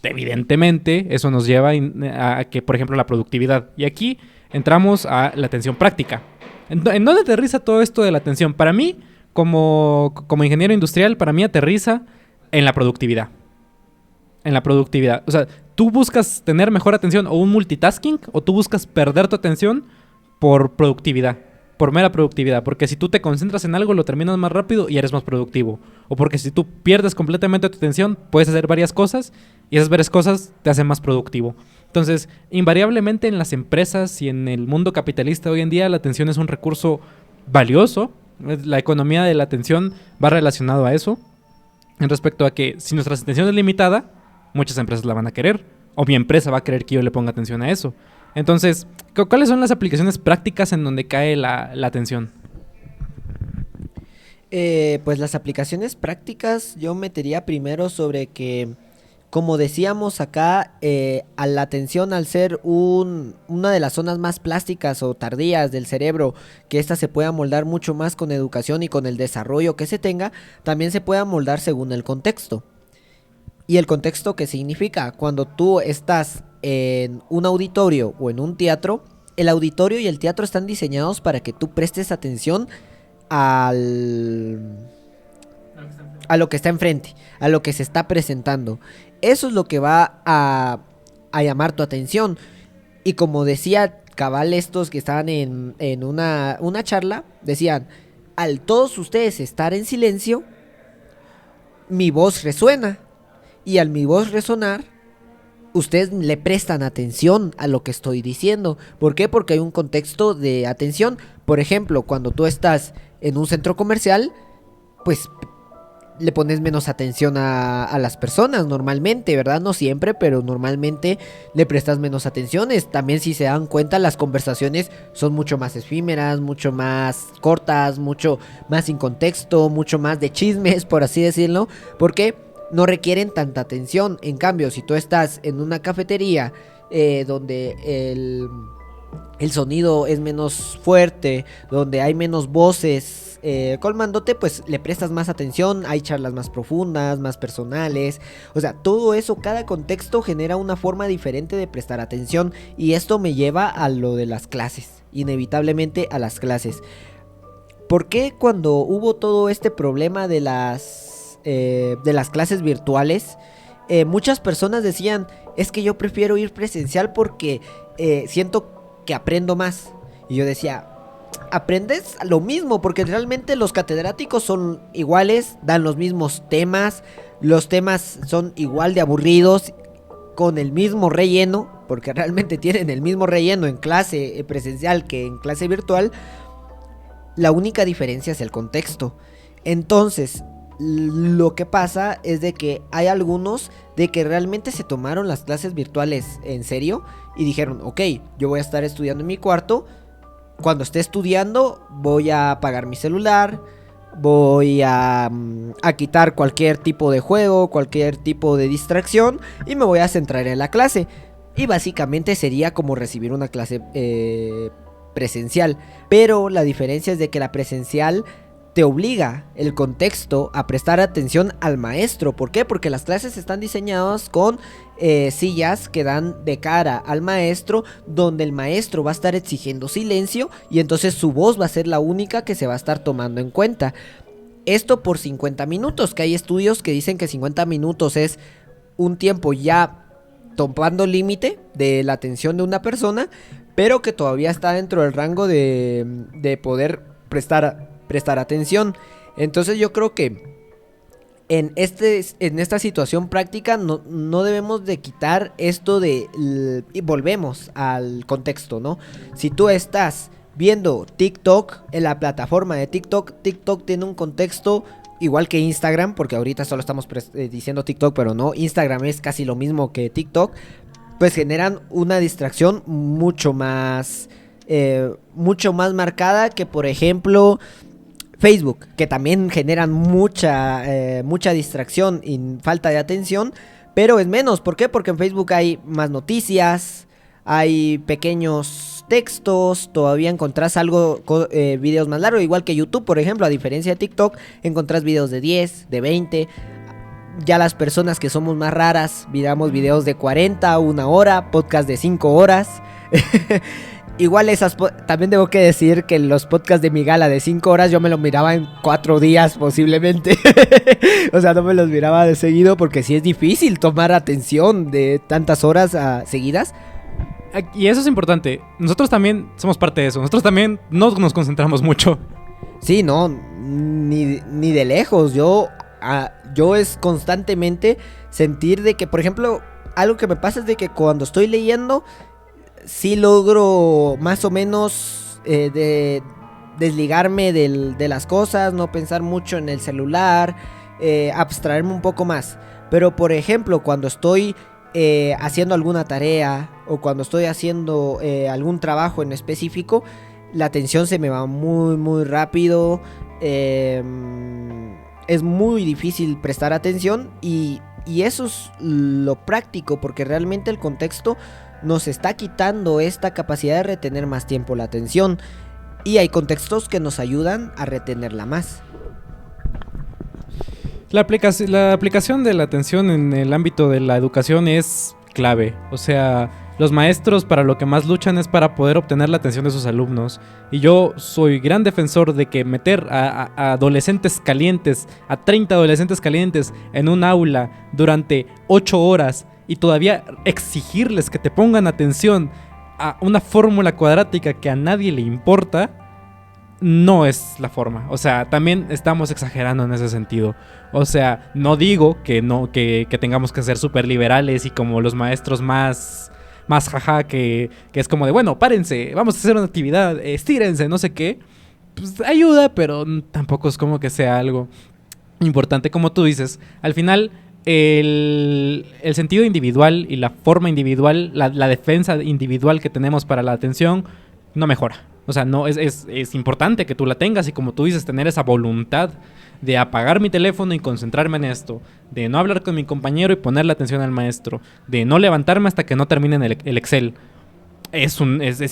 evidentemente, eso nos lleva a que, por ejemplo, la productividad. Y aquí entramos a la atención práctica. ¿En dónde aterriza todo esto de la atención? Para mí, como ingeniero industrial, para mí aterriza en la productividad. En la productividad. O sea, ¿tú buscas tener mejor atención o un multitasking? ¿O tú buscas perder tu atención por productividad? Por mera productividad. Porque si tú te concentras en algo, lo terminas más rápido y eres más productivo. O porque si tú pierdes completamente tu atención, puedes hacer varias cosas y esas varias cosas te hacen más productivo. Entonces, invariablemente en las empresas y en el mundo capitalista hoy en día, la atención es un recurso valioso. La economía de la atención va relacionado a eso. En respecto a que si nuestra atención es limitada, muchas empresas la van a querer, o mi empresa va a querer que yo le ponga atención a eso. Entonces, ¿cuáles son las aplicaciones prácticas en donde cae la atención? Pues las aplicaciones prácticas yo metería primero sobre que como decíamos acá, a la atención, al ser una de las zonas más plásticas o tardías del cerebro, que ésta se pueda moldar mucho más con educación y con el desarrollo que se tenga, también se pueda moldar según el contexto. ¿Y el contexto qué significa? Cuando tú estás en un auditorio o en un teatro, el auditorio y el teatro están diseñados para que tú prestes atención al... a lo que está enfrente, a lo que se está presentando. Eso es lo que va a llamar tu atención. Y como decía cabal estos que estaban en una charla, decían, al todos ustedes estar en silencio, mi voz resuena. Y al mi voz resonar, ustedes le prestan atención a lo que estoy diciendo. ¿Por qué? Porque hay un contexto de atención. Por ejemplo, cuando tú estás en un centro comercial, pues le pones menos atención a las personas normalmente, ¿verdad? No siempre, pero normalmente le prestas menos atenciones. También, si se dan cuenta, las conversaciones son mucho más efímeras, mucho más cortas, mucho más sin contexto, mucho más de chismes, por así decirlo, porque no requieren tanta atención. En cambio, si tú estás en una cafetería donde el sonido es menos fuerte, donde hay menos voces colmándote, pues le prestas más atención, hay charlas más profundas, más personales. O sea, todo eso, cada contexto genera una forma diferente de prestar atención. Y esto me lleva a lo de las clases, inevitablemente a las clases. ¿Por qué cuando hubo todo este problema de las clases virtuales, muchas personas decían, es que yo prefiero ir presencial porque siento que aprendo más? Y yo decía, aprendes lo mismo, porque realmente los catedráticos son iguales, dan los mismos temas, los temas son igual de aburridos, con el mismo relleno, porque realmente tienen el mismo relleno en clase presencial que en clase virtual. La única diferencia es el contexto. Entonces, lo que pasa es de que hay algunos de que realmente se tomaron las clases virtuales en serio y dijeron, ok, yo voy a estar estudiando en mi cuarto. Cuando esté estudiando voy a apagar mi celular, voy a quitar cualquier tipo de juego, cualquier tipo de distracción, y me voy a centrar en la clase. Y básicamente sería como recibir una clase presencial. Pero la diferencia es de que la presencial te obliga, el contexto, a prestar atención al maestro. ¿Por qué? Porque las clases están diseñadas con sillas que dan de cara al maestro, donde el maestro va a estar exigiendo silencio, y entonces su voz va a ser la única que se va a estar tomando en cuenta. Esto por 50 minutos, que hay estudios que dicen que 50 minutos es un tiempo ya topando límite de la atención de una persona, pero que todavía está dentro del rango de poder prestar atención. Entonces yo creo que en esta situación práctica no debemos de quitar esto y volvemos al contexto, ¿no? Si tú estás viendo TikTok, en la plataforma de TikTok tiene un contexto igual que Instagram, porque ahorita solo estamos diciendo TikTok, pero no, Instagram es casi lo mismo que TikTok. Pues generan una distracción mucho más marcada que, por ejemplo, Facebook, que también generan mucha distracción y falta de atención, pero es menos. ¿Por qué? Porque en Facebook hay más noticias, hay pequeños textos, todavía encontrás videos más largos, igual que YouTube, por ejemplo. A diferencia de TikTok, encontrás videos de 10, de 20. Ya las personas que somos más raras, miramos videos de 40, 1 hora, podcast de 5 horas. Igual también tengo que decir que los podcasts de mi gala de 5 horas yo me los miraba en 4 días posiblemente. O sea, no me los miraba de seguido, porque sí es difícil tomar atención de tantas horas seguidas. Y eso es importante. Nosotros también somos parte de eso. Nosotros también no nos concentramos mucho. Sí, no, ni de lejos. Yo es constantemente sentir de que, por ejemplo, algo que me pasa es de que cuando estoy leyendo, sí logro más o menos desligarme de las cosas, no pensar mucho en el celular, abstraerme un poco más. Pero, por ejemplo, cuando estoy haciendo alguna tarea o cuando estoy haciendo algún trabajo en específico, la atención se me va muy, muy rápido. Es muy difícil prestar atención, y Y eso es lo práctico, porque realmente el contexto nos está quitando esta capacidad de retener más tiempo la atención. Y hay contextos que nos ayudan a retenerla más. La aplicación de la atención en el ámbito de la educación es clave. O sea, los maestros para lo que más luchan es para poder obtener la atención de sus alumnos. Y yo soy gran defensor de que meter a adolescentes calientes, a 30 adolescentes calientes en un aula durante 8 horas y todavía exigirles que te pongan atención a una fórmula cuadrática que a nadie le importa, no es la forma. O sea, también estamos exagerando en ese sentido. O sea, no digo que tengamos que ser súper liberales y como los maestros más jaja, que es como de, bueno, párense, vamos a hacer una actividad, estírense, no sé qué. Pues ayuda, pero tampoco es como que sea algo importante. Como tú dices, al final el sentido individual y la forma individual, la defensa individual que tenemos para la atención no mejora. O sea, no es importante que tú la tengas y, como tú dices, tener esa voluntad de apagar mi teléfono y concentrarme en esto, de no hablar con mi compañero y ponerle atención al maestro, de no levantarme hasta que no termine el Excel. Es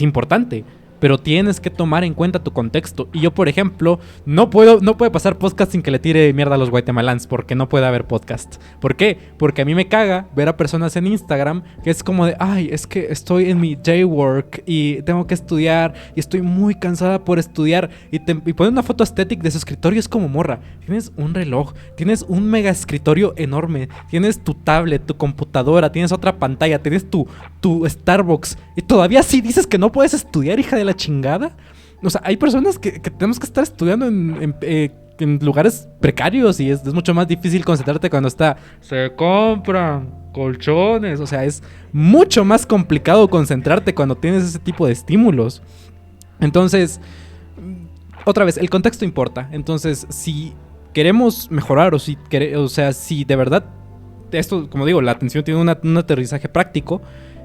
importante, pero tienes que tomar en cuenta tu contexto. Y yo, por ejemplo, no puede pasar podcast sin que le tire mierda a los guatemalans, porque no puede haber podcast. ¿Por qué? Porque a mí me caga ver a personas en Instagram que es como de, ay, es que estoy en mi day work y tengo que estudiar y estoy muy cansada por estudiar, y ponen una foto estética de su escritorio. Es como, morra, tienes un reloj, tienes un mega escritorio enorme, tienes tu tablet, tu computadora, tienes otra pantalla, tienes tu Starbucks, y todavía sí dices que no puedes estudiar, hija de la chingada. O sea, hay personas que tenemos que estar estudiando en lugares precarios, y es mucho más difícil concentrarte cuando se compran colchones. O sea, es mucho más complicado concentrarte cuando tienes ese tipo de estímulos. Entonces, otra vez, el contexto importa. Entonces, si queremos mejorar, o sea, si de verdad esto, como digo, la atención tiene un aterrizaje práctico.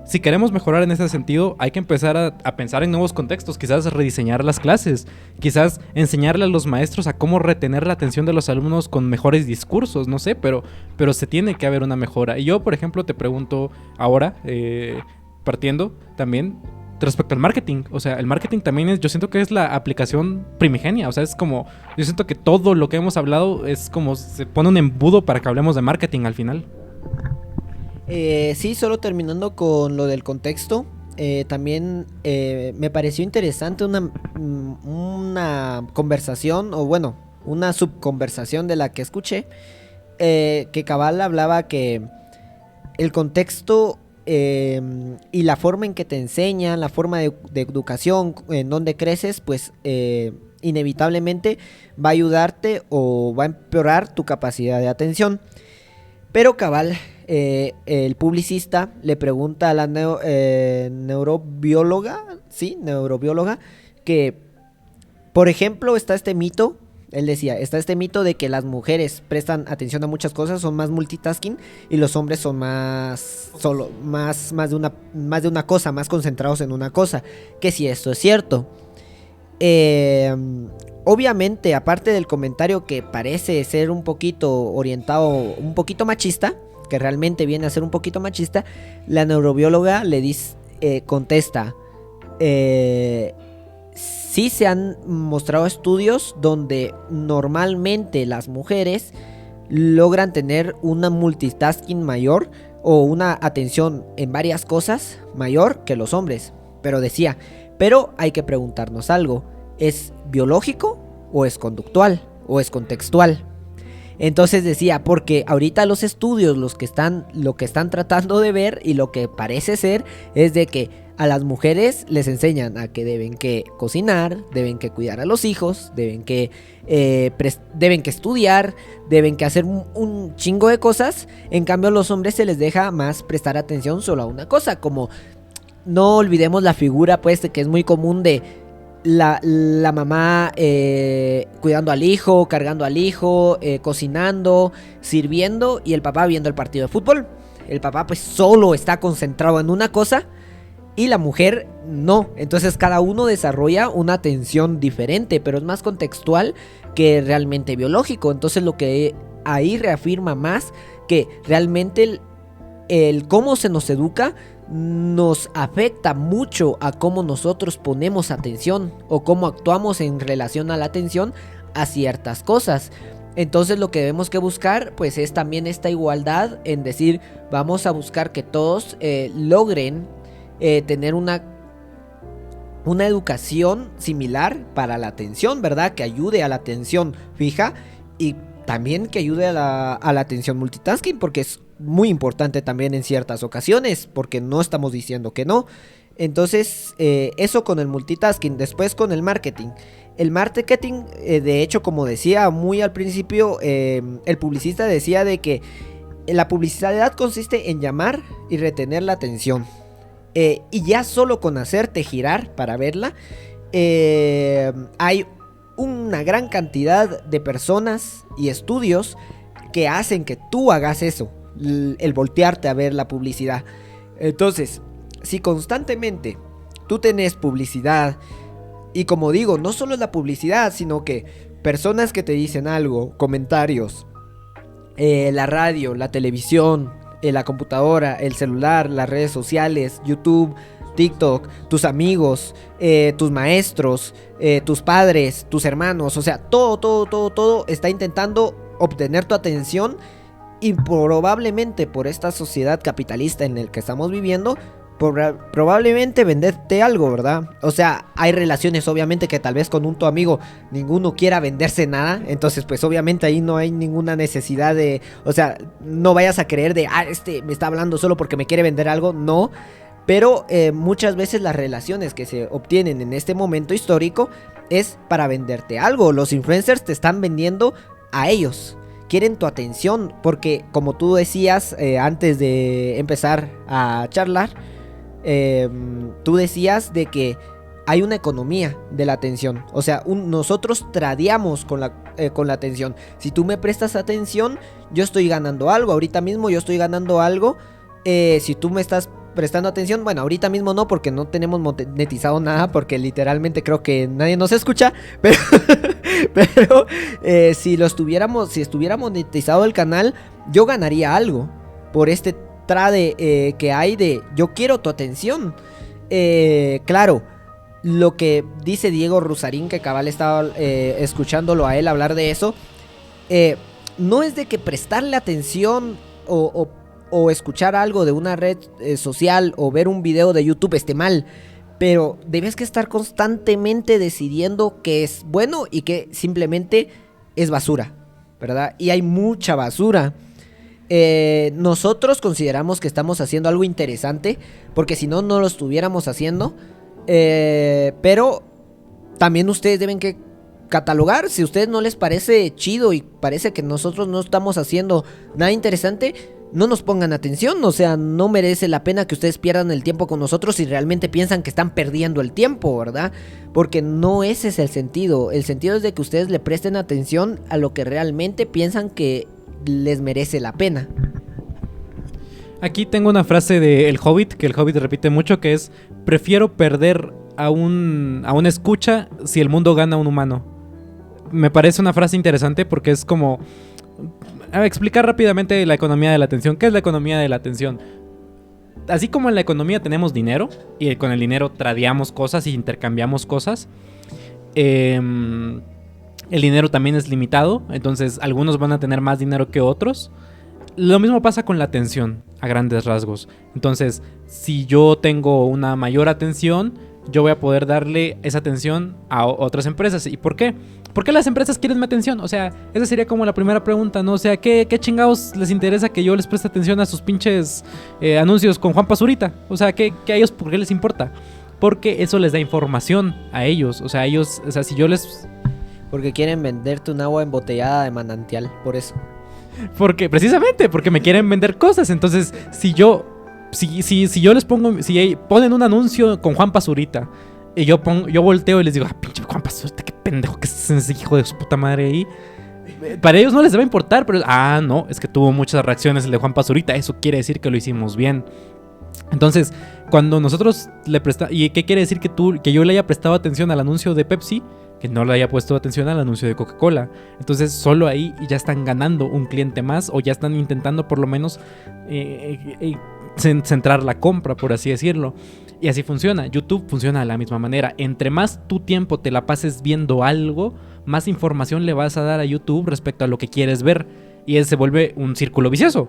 Si queremos mejorar en ese sentido, hay que empezar a pensar en nuevos contextos. Quizás rediseñar las clases, quizás enseñarle a los maestros a cómo retener la atención de los alumnos con mejores discursos, no sé, pero se tiene que haber una mejora. Y yo, por ejemplo, te pregunto ahora, partiendo también respecto al marketing. O sea, el marketing también yo siento que es la aplicación primigenia. O sea, es como, yo siento que todo lo que hemos hablado es como se pone un embudo para que hablemos de marketing al final. Sí, solo terminando con lo del contexto, también me pareció interesante una conversación, o bueno, una subconversación de la que escuché, que cabal hablaba que el contexto y la forma en que te enseñan, la forma de educación, en donde creces, pues inevitablemente va a ayudarte o va a empeorar tu capacidad de atención. Pero cabal, el publicista le pregunta a la neurobióloga, que, por ejemplo, está este mito. Él decía, está este mito de que las mujeres prestan atención a muchas cosas, son más multitasking, y los hombres son más de una cosa, más concentrados en una cosa. Que si esto es cierto. Obviamente, aparte del comentario que parece ser un poquito orientado, un poquito machista, que realmente viene a ser un poquito machista, la neurobióloga contesta, sí se han mostrado estudios donde normalmente las mujeres logran tener una multitasking mayor o una atención en varias cosas mayor que los hombres. Pero decía, pero hay que preguntarnos algo, ¿es biológico o es conductual o es contextual? Entonces decía, porque ahorita los estudios lo que están tratando de ver, y lo que parece ser, es de que a las mujeres les enseñan a que deben que cocinar, deben que cuidar a los hijos, deben que estudiar, deben que hacer un chingo de cosas. En cambio, a los hombres se les deja más prestar atención solo a una cosa, como no olvidemos la figura, pues, que es muy común de la mamá cuidando al hijo, cargando al hijo, cocinando, sirviendo, y el papá viendo el partido de fútbol. El papá pues solo está concentrado en una cosa y la mujer no. Entonces cada uno desarrolla una atención diferente, pero es más contextual que realmente biológico. Entonces lo que ahí reafirma más que realmente el cómo se nos educa nos afecta mucho a cómo nosotros ponemos atención o cómo actuamos en relación a la atención a ciertas cosas. Entonces lo que debemos que buscar pues es también esta igualdad en decir, vamos a buscar que todos logren tener una educación similar para la atención, ¿verdad? Que ayude a la atención fija y también que ayude a la atención multitasking, porque es muy importante también en ciertas ocasiones, porque no estamos diciendo que no. Entonces, eso con el multitasking. Después con el marketing. El marketing, de hecho, como decía muy al principio, el publicista decía de que la publicidad consiste en llamar y retener la atención. Y ya solo con hacerte girar para verla, hay una gran cantidad de personas y estudios que hacen que tú hagas eso, el voltearte a ver la publicidad. Entonces, si constantemente tú tenés publicidad, y como digo, no solo es la publicidad, sino que personas que te dicen algo, comentarios, la radio, la televisión, la computadora, el celular, las redes sociales, YouTube, TikTok, tus amigos, tus maestros, tus padres, tus hermanos, o sea, todo está intentando obtener tu atención y probablemente por esta sociedad capitalista en la que estamos viviendo, probablemente venderte algo, ¿verdad? O sea, hay relaciones obviamente que tal vez con tu amigo ninguno quiera venderse nada, entonces pues obviamente ahí no hay ninguna necesidad de, o sea, no vayas a creer de, me está hablando solo porque me quiere vender algo, no. Pero muchas veces las relaciones que se obtienen en este momento histórico es para venderte algo. Los influencers te están vendiendo a ellos. Quieren tu atención porque, como tú decías antes de empezar a charlar, tú decías de que hay una economía de la atención. O sea, nosotros tradeamos con la atención. Si tú me prestas atención, yo estoy ganando algo. Ahorita mismo yo estoy ganando algo. Si tú me estás prestando atención, bueno, ahorita mismo no, porque no tenemos monetizado nada, porque literalmente creo que nadie nos escucha, pero si estuviera monetizado el canal, yo ganaría algo por este trade que hay de yo quiero tu atención. Claro, lo que dice Diego Rusarín, que cabal estaba escuchándolo a él hablar de eso, no es de que prestarle atención o escuchar algo de una red social o ver un video de YouTube esté mal, pero debes que estar constantemente decidiendo qué es bueno y qué simplemente es basura, ¿verdad? Y hay mucha basura. Nosotros consideramos que estamos haciendo algo interesante, porque si no, no lo estuviéramos haciendo, pero también ustedes deben que catalogar. Si a ustedes no les parece chido y parece que nosotros no estamos haciendo nada interesante, no nos pongan atención. O sea, no merece la pena que ustedes pierdan el tiempo con nosotros si realmente piensan que están perdiendo el tiempo, ¿verdad? Porque no ese es el sentido. El sentido es de que ustedes le presten atención a lo que realmente piensan que les merece la pena. Aquí tengo una frase de El Hobbit, que el Hobbit repite mucho, que es: prefiero perder a un escucha si el mundo gana a un humano. Me parece una frase interesante porque es como explicar rápidamente la economía de la atención. ¿Qué es la economía de la atención? Así como en la economía tenemos dinero y con el dinero tradeamos cosas y intercambiamos cosas, el dinero también es limitado, entonces algunos van a tener más dinero que otros. Lo mismo pasa con la atención a grandes rasgos. Entonces, si yo tengo una mayor atención, yo voy a poder darle esa atención a otras empresas. ¿Y por qué? ¿Por qué las empresas quieren mi atención? O sea, esa sería como la primera pregunta, ¿no? O sea, ¿qué chingados les interesa que yo les preste atención a sus pinches anuncios con Juan Pazurita? O sea, ¿qué a ellos por qué les importa? Porque eso les da información a ellos. O sea, ellos, o sea, si yo les... Porque quieren venderte un agua embotellada de manantial, por eso. Precisamente, porque me quieren vender cosas. Entonces, si yo les pongo, si ponen un anuncio con Juan Pazurita y yo volteo y les digo, pinche Juan Pazurita, qué pendejo que es ese hijo de su puta madre ahí. Para ellos no les debe importar, pero no, es que tuvo muchas reacciones el de Juan Pazurita, eso quiere decir que lo hicimos bien. Entonces, cuando nosotros le prestamos... ¿Y qué quiere decir que yo le haya prestado atención al anuncio de Pepsi? Que no le haya puesto atención al anuncio de Coca-Cola. Entonces, solo ahí ya están ganando un cliente más, o ya están intentando por lo menos centrar la compra, por así decirlo. Y así funciona. YouTube funciona de la misma manera. Entre más tu tiempo te la pases viendo algo, más información le vas a dar a YouTube respecto a lo que quieres ver. Y se vuelve un círculo vicioso.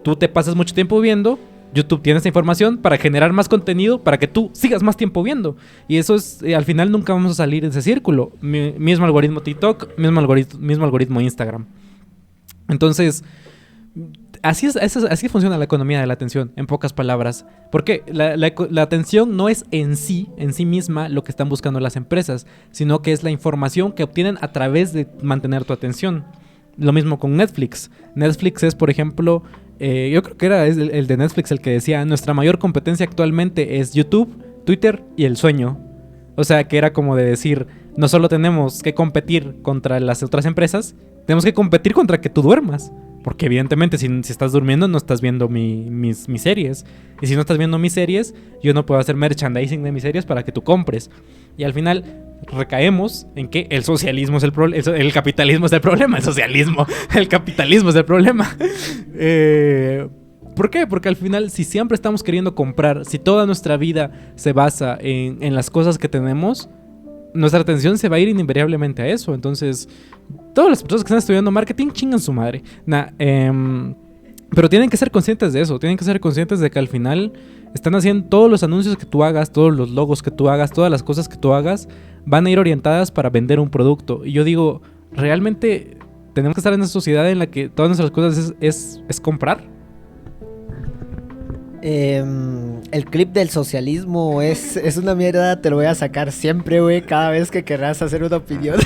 Tú te pasas mucho tiempo viendo, YouTube tiene esta información para generar más contenido, para que tú sigas más tiempo viendo. Y eso es, al final nunca vamos a salir de ese círculo. Mismo algoritmo TikTok, mismo algoritmo Instagram. Entonces, así funciona la economía de la atención, en pocas palabras. Porque la atención no es en sí misma lo que están buscando las empresas, sino que es la información que obtienen a través de mantener tu atención. Lo mismo con Netflix. Netflix es, por ejemplo... yo creo que era el de Netflix el que decía: nuestra mayor competencia actualmente es YouTube, Twitter y el sueño. O sea, que era como de decir, no solo tenemos que competir contra las otras empresas, tenemos que competir contra que tú duermas. Porque evidentemente si estás durmiendo no estás viendo mis series. Y si no estás viendo mis series, yo no puedo hacer merchandising de mis series para que tú compres. Y al final recaemos en que el socialismo es el capitalismo es el problema. El capitalismo es el problema. ¿Por qué? Porque al final, si siempre estamos queriendo comprar, si toda nuestra vida se basa en las cosas que tenemos, nuestra atención se va a ir invariablemente a eso. Entonces, todas las personas que están estudiando marketing chingan su madre. Pero tienen que ser conscientes de eso. Tienen que ser conscientes de que al final están haciendo todos los anuncios que tú hagas, todos los logos que tú hagas, todas las cosas que tú hagas, van a ir orientadas para vender un producto. Y yo digo, realmente tenemos que estar en una sociedad en la que todas nuestras cosas es comprar. El clip del socialismo es una mierda. Te lo voy a sacar siempre, güey. Cada vez que querrás hacer una opinión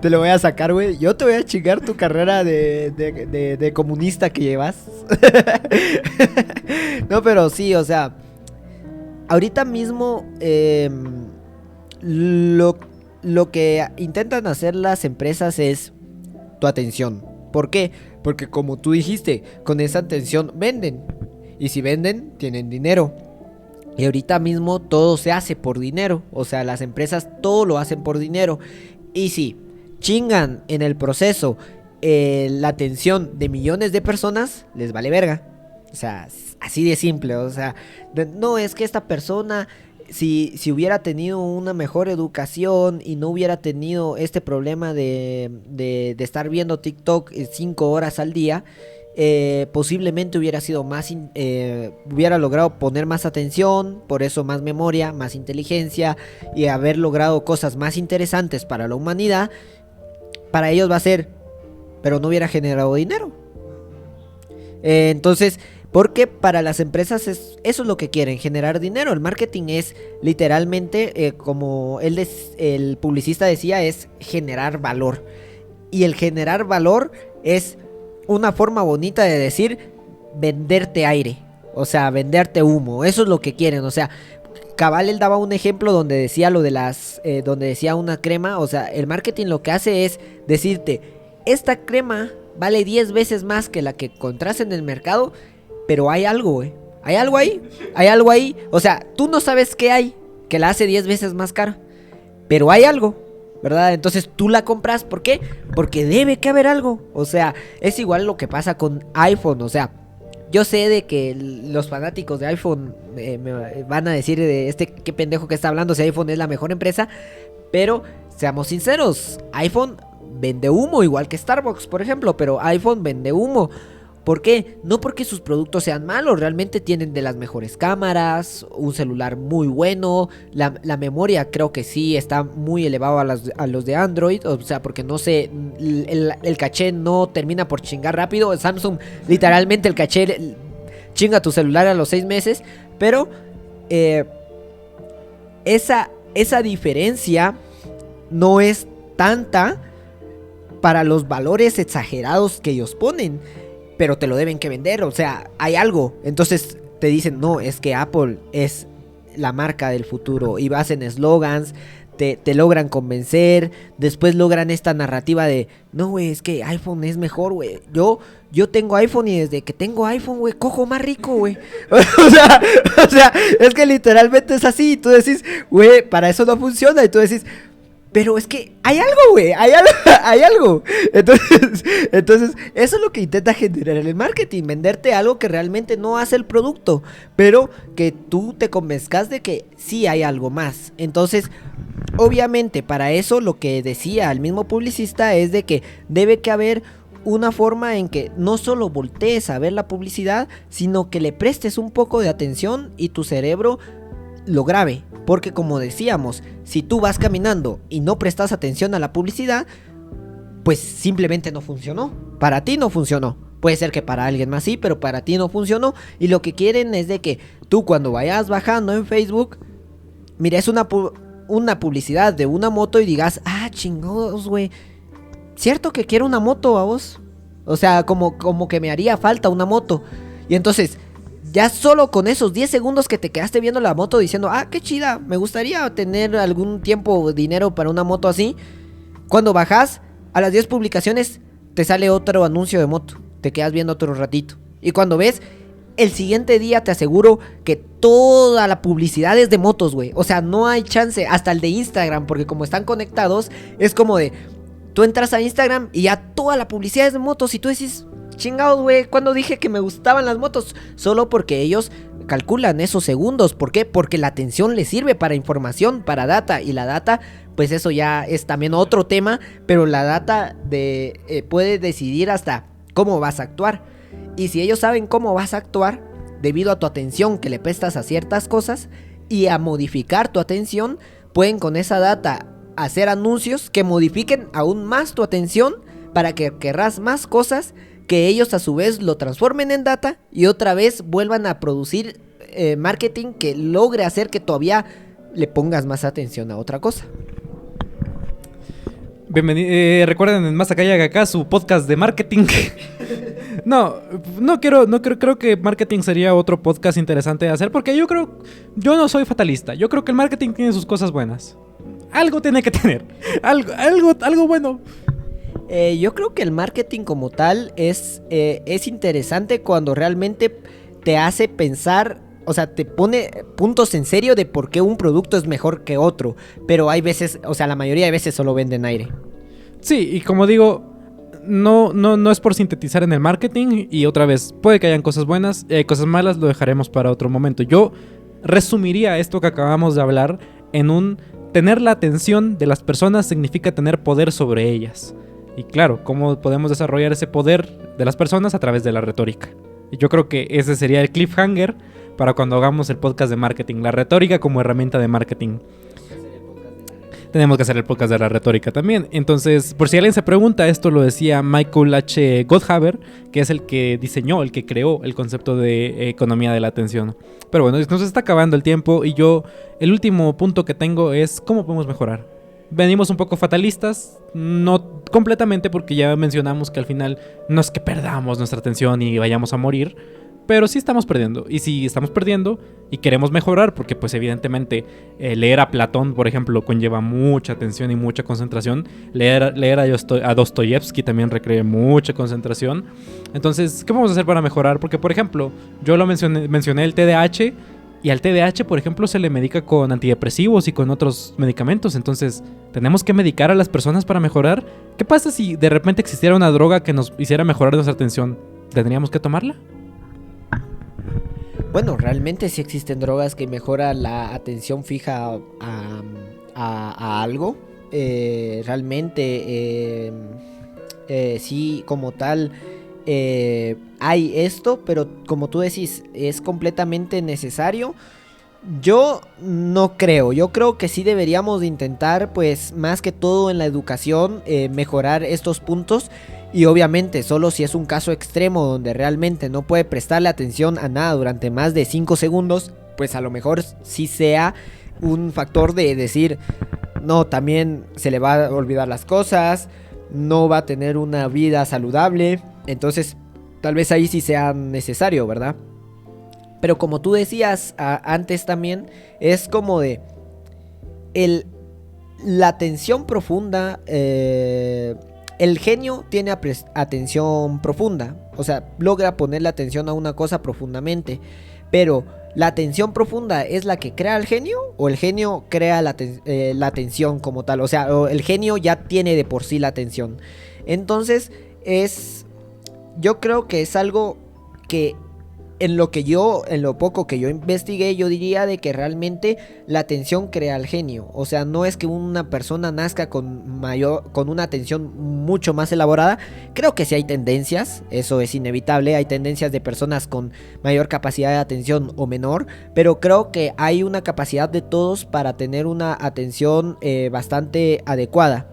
te lo voy a sacar, güey. Yo te voy a chingar tu carrera de comunista que llevas. No, pero sí, o sea, ahorita mismo lo que intentan hacer las empresas es tu atención. ¿Por qué? Porque como tú dijiste, con esa atención venden. Y si venden, tienen dinero. Y ahorita mismo todo se hace por dinero. O sea, las empresas todo lo hacen por dinero. Y si chingan en el proceso la atención de millones de personas, les vale verga. O sea, así de simple. O sea, no es que esta persona, si hubiera tenido una mejor educación y no hubiera tenido este problema de estar viendo TikTok 5 horas al día, posiblemente hubiera sido más hubiera logrado poner más atención, por eso más memoria, más inteligencia, y haber logrado cosas más interesantes para la humanidad. Para ellos va a ser, pero no hubiera generado dinero. Entonces, porque para las empresas eso es lo que quieren, generar dinero. El marketing es literalmente, como el publicista decía, es generar valor. Y el generar valor es una forma bonita de decir venderte aire, o sea, venderte humo. Eso es lo que quieren. O sea, cabal, él daba un ejemplo donde decía lo de donde decía una crema. O sea, el marketing lo que hace es decirte, esta crema vale 10 veces más que la que encontrás en el mercado, pero hay algo, güey. Hay algo ahí. O sea, tú no sabes qué hay que la hace 10 veces más cara, pero hay algo, ¿verdad? Entonces tú la compras. ¿Por qué? Porque debe que haber algo. O sea, es igual lo que pasa con iPhone. O sea, yo sé de que los fanáticos de iPhone me van a decir de qué pendejo que está hablando, si iPhone es la mejor empresa. Pero seamos sinceros, iPhone vende humo, igual que Starbucks, por ejemplo. Pero iPhone vende humo. ¿Por qué? No porque sus productos sean malos, realmente tienen de las mejores cámaras, un celular muy bueno, la memoria creo que sí está muy elevado a los de Android, o sea, porque no sé, el caché no termina por chingar rápido. Samsung literalmente el caché chinga tu celular a los 6 meses, pero esa diferencia no es tanta para los valores exagerados que ellos ponen. Pero te lo deben que vender, o sea, hay algo. Entonces te dicen, no, es que Apple es la marca del futuro. Y vas en eslogans, te logran convencer, después logran esta narrativa de, no, güey, es que iPhone es mejor, güey. Yo tengo iPhone y desde que tengo iPhone, güey, cojo más rico, güey. o sea, es que literalmente es así. Y tú decís, güey, para eso no funciona. Y tú decís, pero es que hay algo, güey, hay algo. Entonces, eso es lo que intenta generar el marketing, venderte algo que realmente no hace el producto, pero que tú te convenzcas de que sí hay algo más. Entonces, obviamente, para eso lo que decía el mismo publicista es de que debe que haber una forma en que no solo voltees a ver la publicidad, sino que le prestes un poco de atención y tu cerebro lo grabe. Porque como decíamos, si tú vas caminando y no prestas atención a la publicidad, pues simplemente no funcionó. Para ti no funcionó. Puede ser que para alguien más sí, pero para ti no funcionó. Y lo que quieren es de que tú cuando vayas bajando en Facebook, mires una publicidad de una moto y digas, ah, chingados, güey, cierto que quiero una moto, a vos. O sea, como que me haría falta una moto. Y entonces, ya solo con esos 10 segundos que te quedaste viendo la moto diciendo, ah, qué chida, me gustaría tener algún tiempo dinero para una moto así. Cuando bajas, a las 10 publicaciones te sale otro anuncio de moto. Te quedas viendo otro ratito. Y cuando ves, el siguiente día te aseguro que toda la publicidad es de motos, güey. O sea, no hay chance, hasta el de Instagram, porque como están conectados, es como de, tú entras a Instagram y ya toda la publicidad es de motos y tú decís, chingados, güey, cuando dije que me gustaban las motos, solo porque ellos calculan esos segundos. ¿Por qué? Porque la atención les sirve para información, para data, y la data, pues eso ya es también otro tema, pero la data puede decidir hasta cómo vas a actuar. Y si ellos saben cómo vas a actuar, debido a tu atención que le prestas a ciertas cosas y a modificar tu atención, pueden con esa data hacer anuncios que modifiquen aún más tu atención para que querrás más cosas, que ellos a su vez lo transformen en data y otra vez vuelvan a producir marketing que logre hacer que todavía le pongas más atención a otra cosa. Recuerden en Más Acá y Acá, su podcast de marketing. Creo que marketing sería otro podcast interesante de hacer, porque yo no soy fatalista. Yo creo que el marketing tiene sus cosas buenas. Algo tiene que tener, algo bueno. Yo creo que el marketing como tal es interesante cuando realmente te hace pensar, o sea, te pone puntos en serio de por qué un producto es mejor que otro. Pero hay veces, o sea, la mayoría de veces solo venden aire. Sí, y como digo, no es por sintetizar en el marketing. Y otra vez, puede que hayan cosas buenas, cosas malas, lo dejaremos para otro momento. Yo resumiría esto que acabamos de hablar en tener la atención de las personas significa tener poder sobre ellas. Y claro, ¿cómo podemos desarrollar ese poder de las personas? A través de la retórica. Y yo creo que ese sería el cliffhanger para cuando hagamos el podcast de marketing. La retórica como herramienta de marketing. Tenemos que hacer el podcast de la retórica también. Entonces, por si alguien se pregunta, esto lo decía Michael H. Gotthaber, que es el que diseñó, el que creó el concepto de economía de la atención. Pero bueno, nos está acabando el tiempo y el último punto que tengo es cómo podemos mejorar. Venimos un poco fatalistas, no completamente, porque ya mencionamos que al final no es que perdamos nuestra atención y vayamos a morir, pero sí estamos perdiendo. Y si estamos perdiendo y queremos mejorar, porque pues evidentemente leer a Platón, por ejemplo, conlleva mucha atención y mucha concentración. Leer a Dostoyevsky también requiere mucha concentración. Entonces, ¿qué vamos a hacer para mejorar? Porque, por ejemplo, yo mencioné el TDAH. Y al TDAH, por ejemplo, se le medica con antidepresivos y con otros medicamentos. Entonces, ¿tenemos que medicar a las personas para mejorar? ¿Qué pasa si de repente existiera una droga que nos hiciera mejorar nuestra atención? ¿Tendríamos que tomarla? Bueno, realmente sí existen drogas que mejoran la atención fija a algo. Realmente, sí, como tal... hay esto, pero como tú decís, es completamente necesario. Yo no creo, yo creo que sí deberíamos de intentar, pues más que todo en la educación, mejorar estos puntos. Y obviamente solo si es un caso extremo donde realmente no puede prestarle atención a nada durante más de 5 segundos, pues a lo mejor sí sea un factor de decir, no, también se le va a olvidar las cosas, no va a tener una vida saludable. Entonces, tal vez ahí sí sea necesario, ¿verdad? Pero como tú decías antes también, es como de... la atención profunda, el genio tiene atención profunda, o sea, logra ponerle atención a una cosa profundamente, pero ¿la atención profunda es la que crea el genio o el genio crea la atención como tal? O sea, o el genio ya tiene de por sí la atención. Entonces, yo creo que es algo que en lo poco que yo investigué, yo diría de que realmente la atención crea al genio. O sea, no es que una persona nazca con una atención mucho más elaborada. Creo que sí hay tendencias, eso es inevitable. Hay tendencias de personas con mayor capacidad de atención o menor. Pero creo que hay una capacidad de todos para tener una atención bastante adecuada.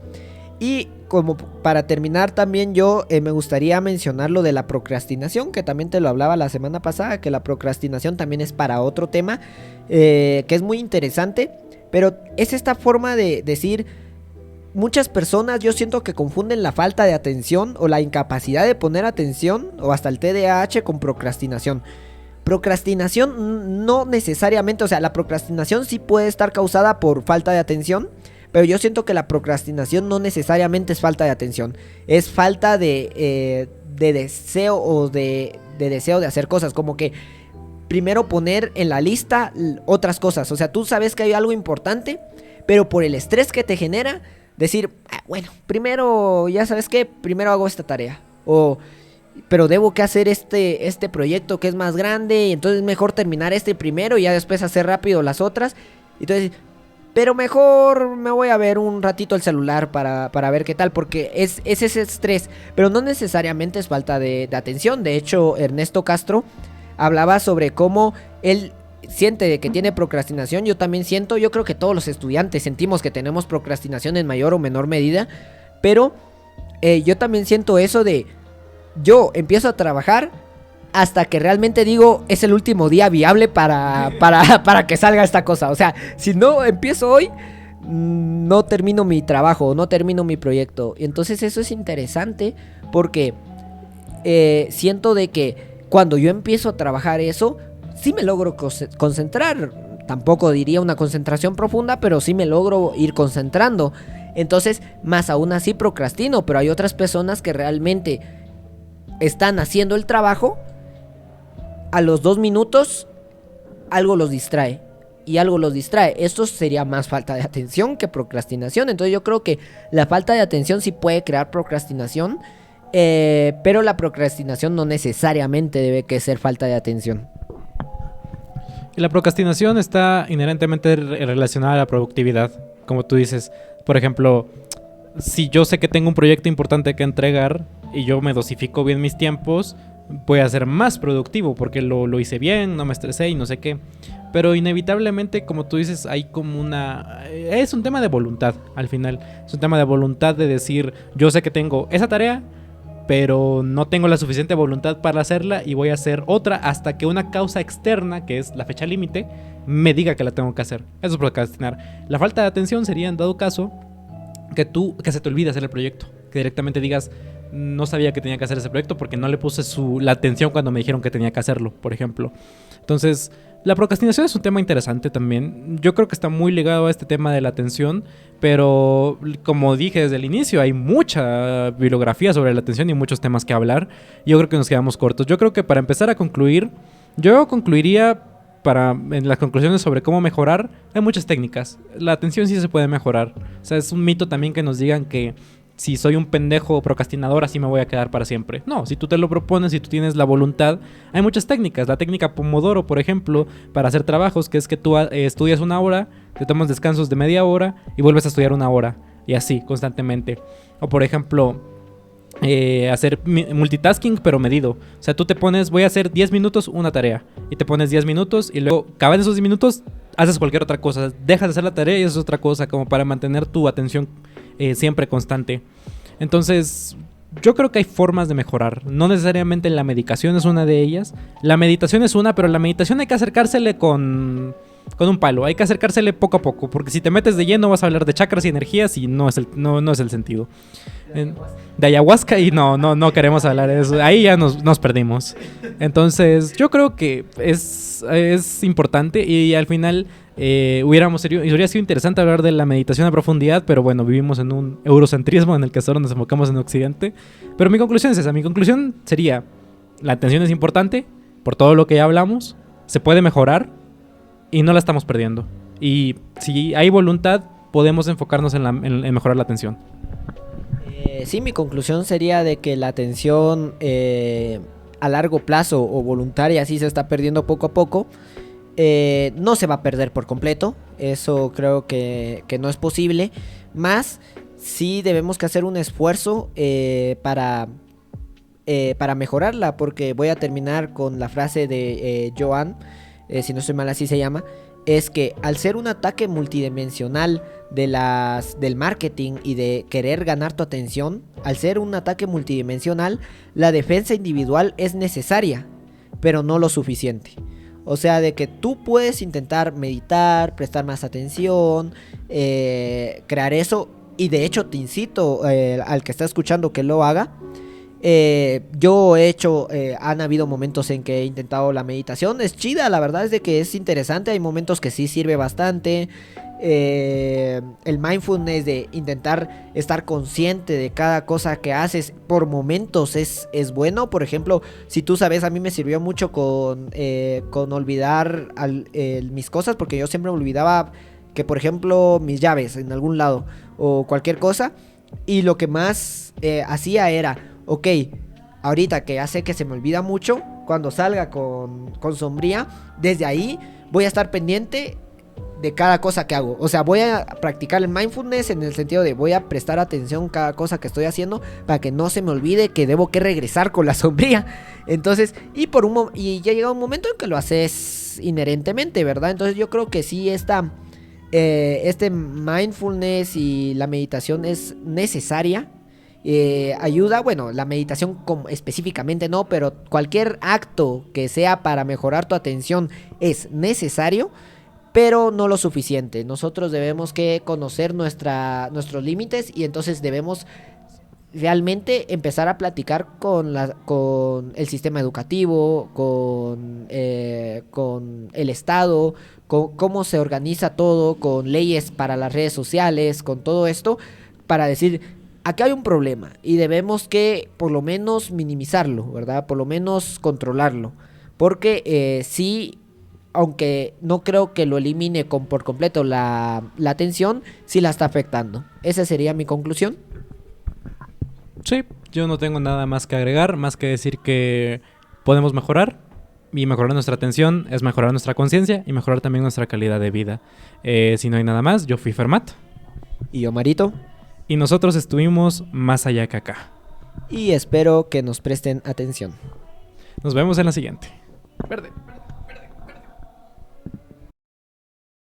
Y como para terminar también yo me gustaría mencionar lo de la procrastinación, que también te lo hablaba la semana pasada, que la procrastinación también es para otro tema, que es muy interesante, pero es esta forma de decir, muchas personas yo siento que confunden la falta de atención o la incapacidad de poner atención o hasta el TDAH con procrastinación. Procrastinación no necesariamente, o sea, la procrastinación sí puede estar causada por falta de atención, pero yo siento que la procrastinación no necesariamente es falta de atención. Es falta de deseo o de deseo de hacer cosas. Como que primero poner en la lista otras cosas. O sea, tú sabes que hay algo importante, pero por el estrés que te genera, decir, bueno, primero, ya sabes qué, primero hago esta tarea. Pero debo que hacer este proyecto que es más grande, y entonces es mejor terminar este primero y ya después hacer rápido las otras. Entonces, pero mejor me voy a ver un ratito el celular para ver qué tal, porque es ese estrés, pero no necesariamente es falta de atención. De hecho, Ernesto Castro hablaba sobre cómo él siente de que tiene procrastinación. Yo también siento, yo creo que todos los estudiantes sentimos que tenemos procrastinación en mayor o menor medida, pero yo también siento eso de, yo empiezo a trabajar hasta que realmente digo, es el último día viable para que salga esta cosa. O sea, si no empiezo hoy, no termino mi trabajo, no termino mi proyecto. Y entonces eso es interesante porque siento de que cuando yo empiezo a trabajar eso, sí me logro concentrar. Tampoco diría una concentración profunda, pero sí me logro ir concentrando. Entonces, más aún así procrastino, pero hay otras personas que realmente están haciendo el trabajo. A los 2 minutos algo los distrae. Esto sería más falta de atención que procrastinación. Entonces yo creo que la falta de atención sí puede crear procrastinación, pero la procrastinación no necesariamente debe que ser falta de atención. Y la procrastinación está inherentemente relacionada a la productividad. Como tú dices, por ejemplo, si yo sé que tengo un proyecto importante que entregar y yo me dosifico bien mis tiempos, voy a ser más productivo porque lo hice bien, no me estresé y no sé qué. Pero inevitablemente, como tú dices, hay como es un tema de voluntad al final. Es un tema de voluntad de decir, yo sé que tengo esa tarea, pero no tengo la suficiente voluntad para hacerla y voy a hacer otra hasta que una causa externa, que es la fecha límite, me diga que la tengo que hacer. Eso es procrastinar. La falta de atención sería, en dado caso, que se te olvide hacer el proyecto. Que directamente digas, no sabía que tenía que hacer ese proyecto porque no le puse la atención cuando me dijeron que tenía que hacerlo, por ejemplo. Entonces, la procrastinación es un tema interesante también. Yo creo que está muy ligado a este tema de la atención, pero como dije desde el inicio, hay mucha bibliografía sobre la atención y muchos temas que hablar. Yo creo que nos quedamos cortos. Yo creo que para empezar a concluir, yo concluiría en las conclusiones sobre cómo mejorar, hay muchas técnicas. La atención sí se puede mejorar. O sea, es un mito también que nos digan que si soy un pendejo procrastinador, así me voy a quedar para siempre. No, si tú te lo propones, si tú tienes la voluntad, hay muchas técnicas. La técnica Pomodoro, por ejemplo, para hacer trabajos, que es que tú estudias 1 hora, te tomas descansos de media hora y vuelves a estudiar 1 hora. Y así, constantemente. O por ejemplo, hacer multitasking, pero medido. O sea, tú te pones, voy a hacer 10 minutos una tarea. Y te pones 10 minutos y luego, acaban esos 10 minutos, haces cualquier otra cosa. Dejas de hacer la tarea y haces otra cosa, como para mantener tu atención siempre constante. Entonces, yo creo que hay formas de mejorar. No necesariamente la medicación es una de ellas. La meditación es una, pero la meditación hay que acercársele con un palo. Hay que acercársele poco a poco, porque si te metes de lleno vas a hablar de chakras y energías y no es el sentido. De ayahuasca y no queremos hablar de eso. Ahí ya nos perdimos. Entonces, yo creo que es importante y al final hubiera sido interesante hablar de la meditación a profundidad, pero bueno, vivimos en un eurocentrismo en el que solo nos enfocamos en Occidente. Pero mi conclusión es esa. Mi conclusión sería, la atención es importante, por todo lo que ya hablamos, se puede mejorar y no la estamos perdiendo. Y si hay voluntad, podemos enfocarnos en mejorar la atención. Sí, mi conclusión sería de que la atención a largo plazo o voluntaria sí se está perdiendo poco a poco. No se va a perder por completo, eso creo que no es posible. Más, sí debemos que hacer un esfuerzo para mejorarla, porque voy a terminar con la frase de Joan, si no estoy mal así se llama. Es que al ser un ataque multidimensional del marketing y de querer ganar tu atención, al ser un ataque multidimensional, la defensa individual es necesaria, pero no lo suficiente. O sea, de que tú puedes intentar meditar, prestar más atención, crear eso, y de hecho te incito al que está escuchando que lo haga. Yo he hecho, han habido momentos en que he intentado la meditación, es chida, la verdad es de que es interesante, hay momentos que sí sirve bastante. El mindfulness de intentar estar consciente de cada cosa que haces por momentos es bueno. Por ejemplo, si tú sabes, a mí me sirvió mucho con olvidar mis cosas, porque yo siempre me olvidaba que, por ejemplo, mis llaves en algún lado o cualquier cosa, y lo que más hacía era, ok, ahorita que ya sé que se me olvida mucho, cuando salga con sombría, desde ahí voy a estar pendiente de cada cosa que hago. O sea, voy a practicar el mindfulness en el sentido de voy a prestar atención a cada cosa que estoy haciendo para que no se me olvide que debo que regresar con la sombría. Entonces, y ya llega un momento en que lo haces inherentemente, ¿verdad? Entonces yo creo que sí este mindfulness y la meditación es necesaria. Ayuda, bueno, la meditación específicamente no, pero cualquier acto que sea para mejorar tu atención es necesario, pero no lo suficiente. Nosotros debemos que conocer nuestros límites, y entonces debemos realmente empezar a platicar con el sistema educativo, con el Estado, con cómo se organiza todo, con leyes para las redes sociales, con todo esto, para decir, acá hay un problema y debemos que por lo menos minimizarlo, ¿verdad? Por lo menos controlarlo, porque sí, aunque no creo que lo elimine por completo la atención, sí la está afectando. Esa sería mi conclusión. Sí, yo no tengo nada más que agregar, más que decir que podemos mejorar, y mejorar nuestra atención es mejorar nuestra conciencia y mejorar también nuestra calidad de vida. Si no hay nada más, yo fui Fermat. Y yo, Marito. Y nosotros estuvimos más allá que acá. Y espero que nos presten atención. Nos vemos en la siguiente. Verde.